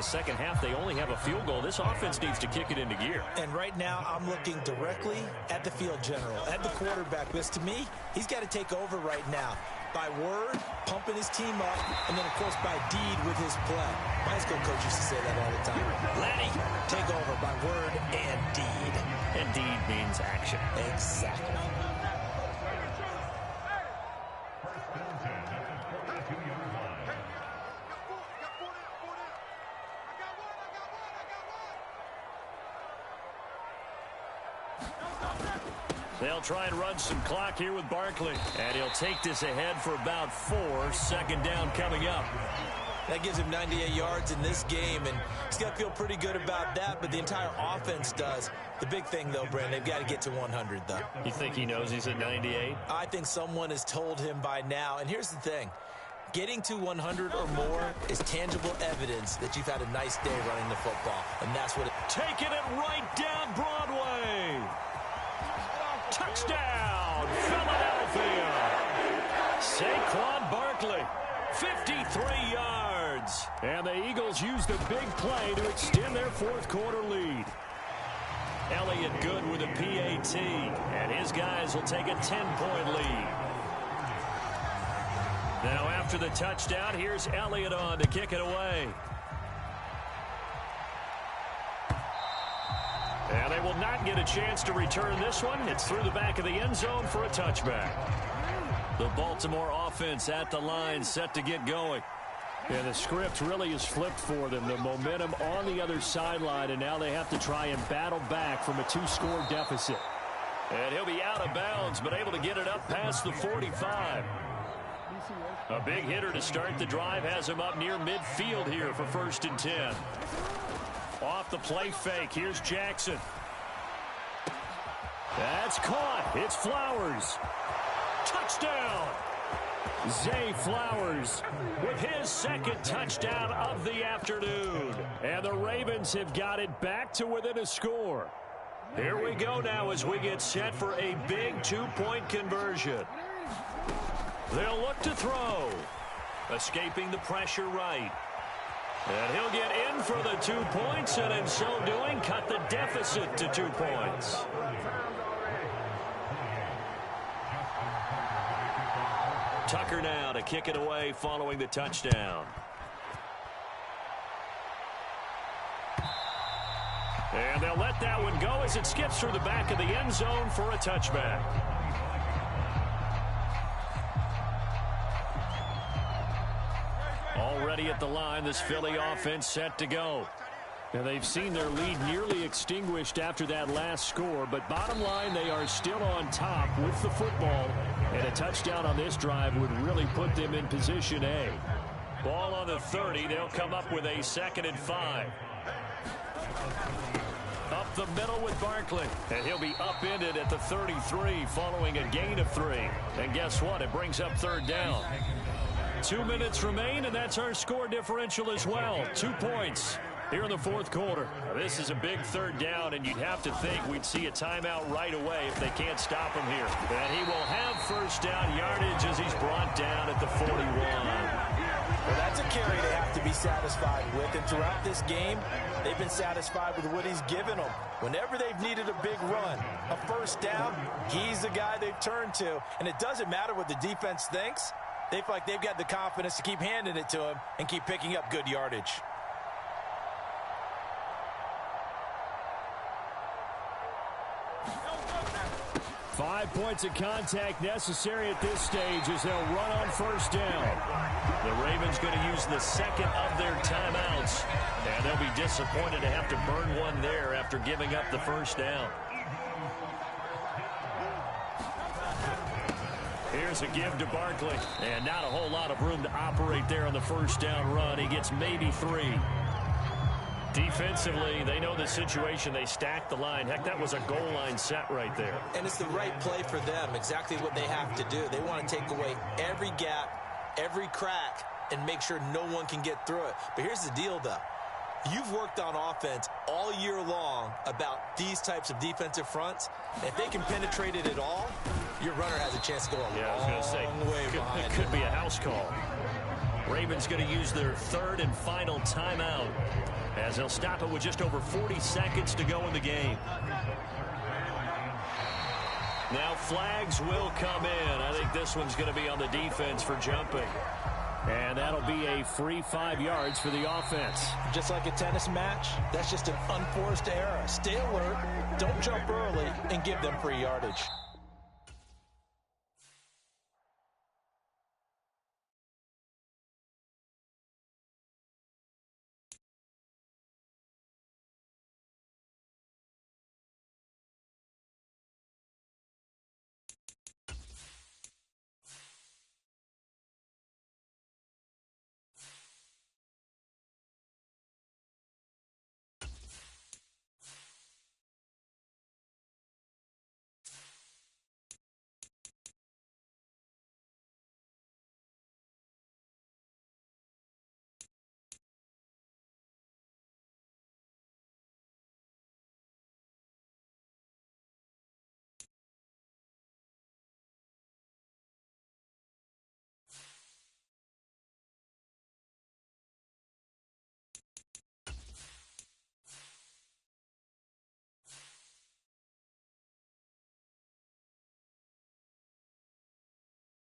S4: Second half, they only have a field goal. This offense needs to kick it into gear.
S5: And right now, I'm looking directly at the field general, at the quarterback. Because to me, he's got to take over right now. By word, pumping his team up, and then, of course, by deed with his play. My high school coach used to say that all the time. Lenny, take over by word and deed.
S4: And deed means action.
S5: Exactly.
S4: They'll try and run some clock here with Barkley. And he'll take this ahead for about 4. Second down coming up.
S5: That gives him 98 yards in this game, and he's got to feel pretty good about that, but the entire offense does. The big thing, though, Brandon, they've got to get to 100, though.
S4: You think he knows he's at 98?
S5: I think someone has told him by now. And here's the thing. Getting to 100 or more is tangible evidence that you've had a nice day running the football, and that's what it is.
S4: Taking it right down Broadway. Touchdown, Philadelphia. Saquon Barkley, 53 yards. And the Eagles use the big play to extend their fourth quarter lead. Elliott good with a PAT, and his guys will take a 10-point lead. Now after the touchdown, here's Elliott on to kick it away. And they will not get a chance to return this one. It's through the back of the end zone for a touchback. The Baltimore offense at the line set to get going. And the script really is flipped for them. The momentum on the other sideline, and now they have to try and battle back from a 2-score deficit. And he'll be out of bounds, but able to get it up past the 45. A big hitter to start the drive has him up near midfield here for 1st and 10. Off the play fake, here's Jackson. That's caught. It's Flowers. Touchdown. Zay Flowers with his second touchdown of the afternoon. And the Ravens have got it back to within a score. Here we go now as we get set for a big 2-point conversion. They'll look to throw. Escaping the pressure right. And he'll get in for the 2 points, and in so doing, cut the deficit to 2 points. Tucker now to kick it away following the touchdown. And they'll let that one go as it skips through the back of the end zone for a touchback. Already at the line, this Philly offense set to go. And they've seen their lead nearly extinguished after that last score. But bottom line, they are still on top with the football. And a touchdown on this drive would really put them in position A. Ball on the 30. They'll come up with a 2nd and 5. Up the middle with Barkley. And he'll be upended at the 33 following a gain of 3. And guess what? It brings up 3rd down. 2 minutes remain, and that's our score differential as well. 2 points here in the 4th quarter. This is a big 3rd down, and you'd have to think we'd see a timeout right away if they can't stop him here. And he will have 1st down yardage as he's brought down at the 41.
S5: Well, that's a carry they have to be satisfied with, and throughout this game, they've been satisfied with what he's given them. Whenever they've needed a big run, a 1st down, he's the guy they've turned to, and it doesn't matter what the defense thinks. They feel like they've got the confidence to keep handing it to him and keep picking up good yardage.
S4: Five points of contact necessary at this stage as they'll run on 1st down. The Ravens going to use the 2nd of their timeouts, and they'll be disappointed to have to burn one there after giving up the 1st down. Here's a give to Barkley, and not a whole lot of room to operate there on the 1st down run. He gets maybe 3. Defensively, they know the situation. They stack the line. Heck, that was a goal line set right there.
S5: And it's the right play for them, exactly what they have to do. They want to take away every gap
S3: every crack and make sure no one can get through it. But here's the deal, though. You've worked on offense all year long about these types of defensive fronts. If they can penetrate it at all, your runner has a chance to go a long way behind.
S2: It could be a house call. Ravens going to use their third and final timeout as they'll stop it with just over 40 seconds to go in the game. Now flags will come in. I think this one's going to be on the defense for jumping. And that'll be a free 5 yards for the offense.
S5: Just like a tennis match, that's just an unforced error. Stay alert, don't jump early, and give them free yardage.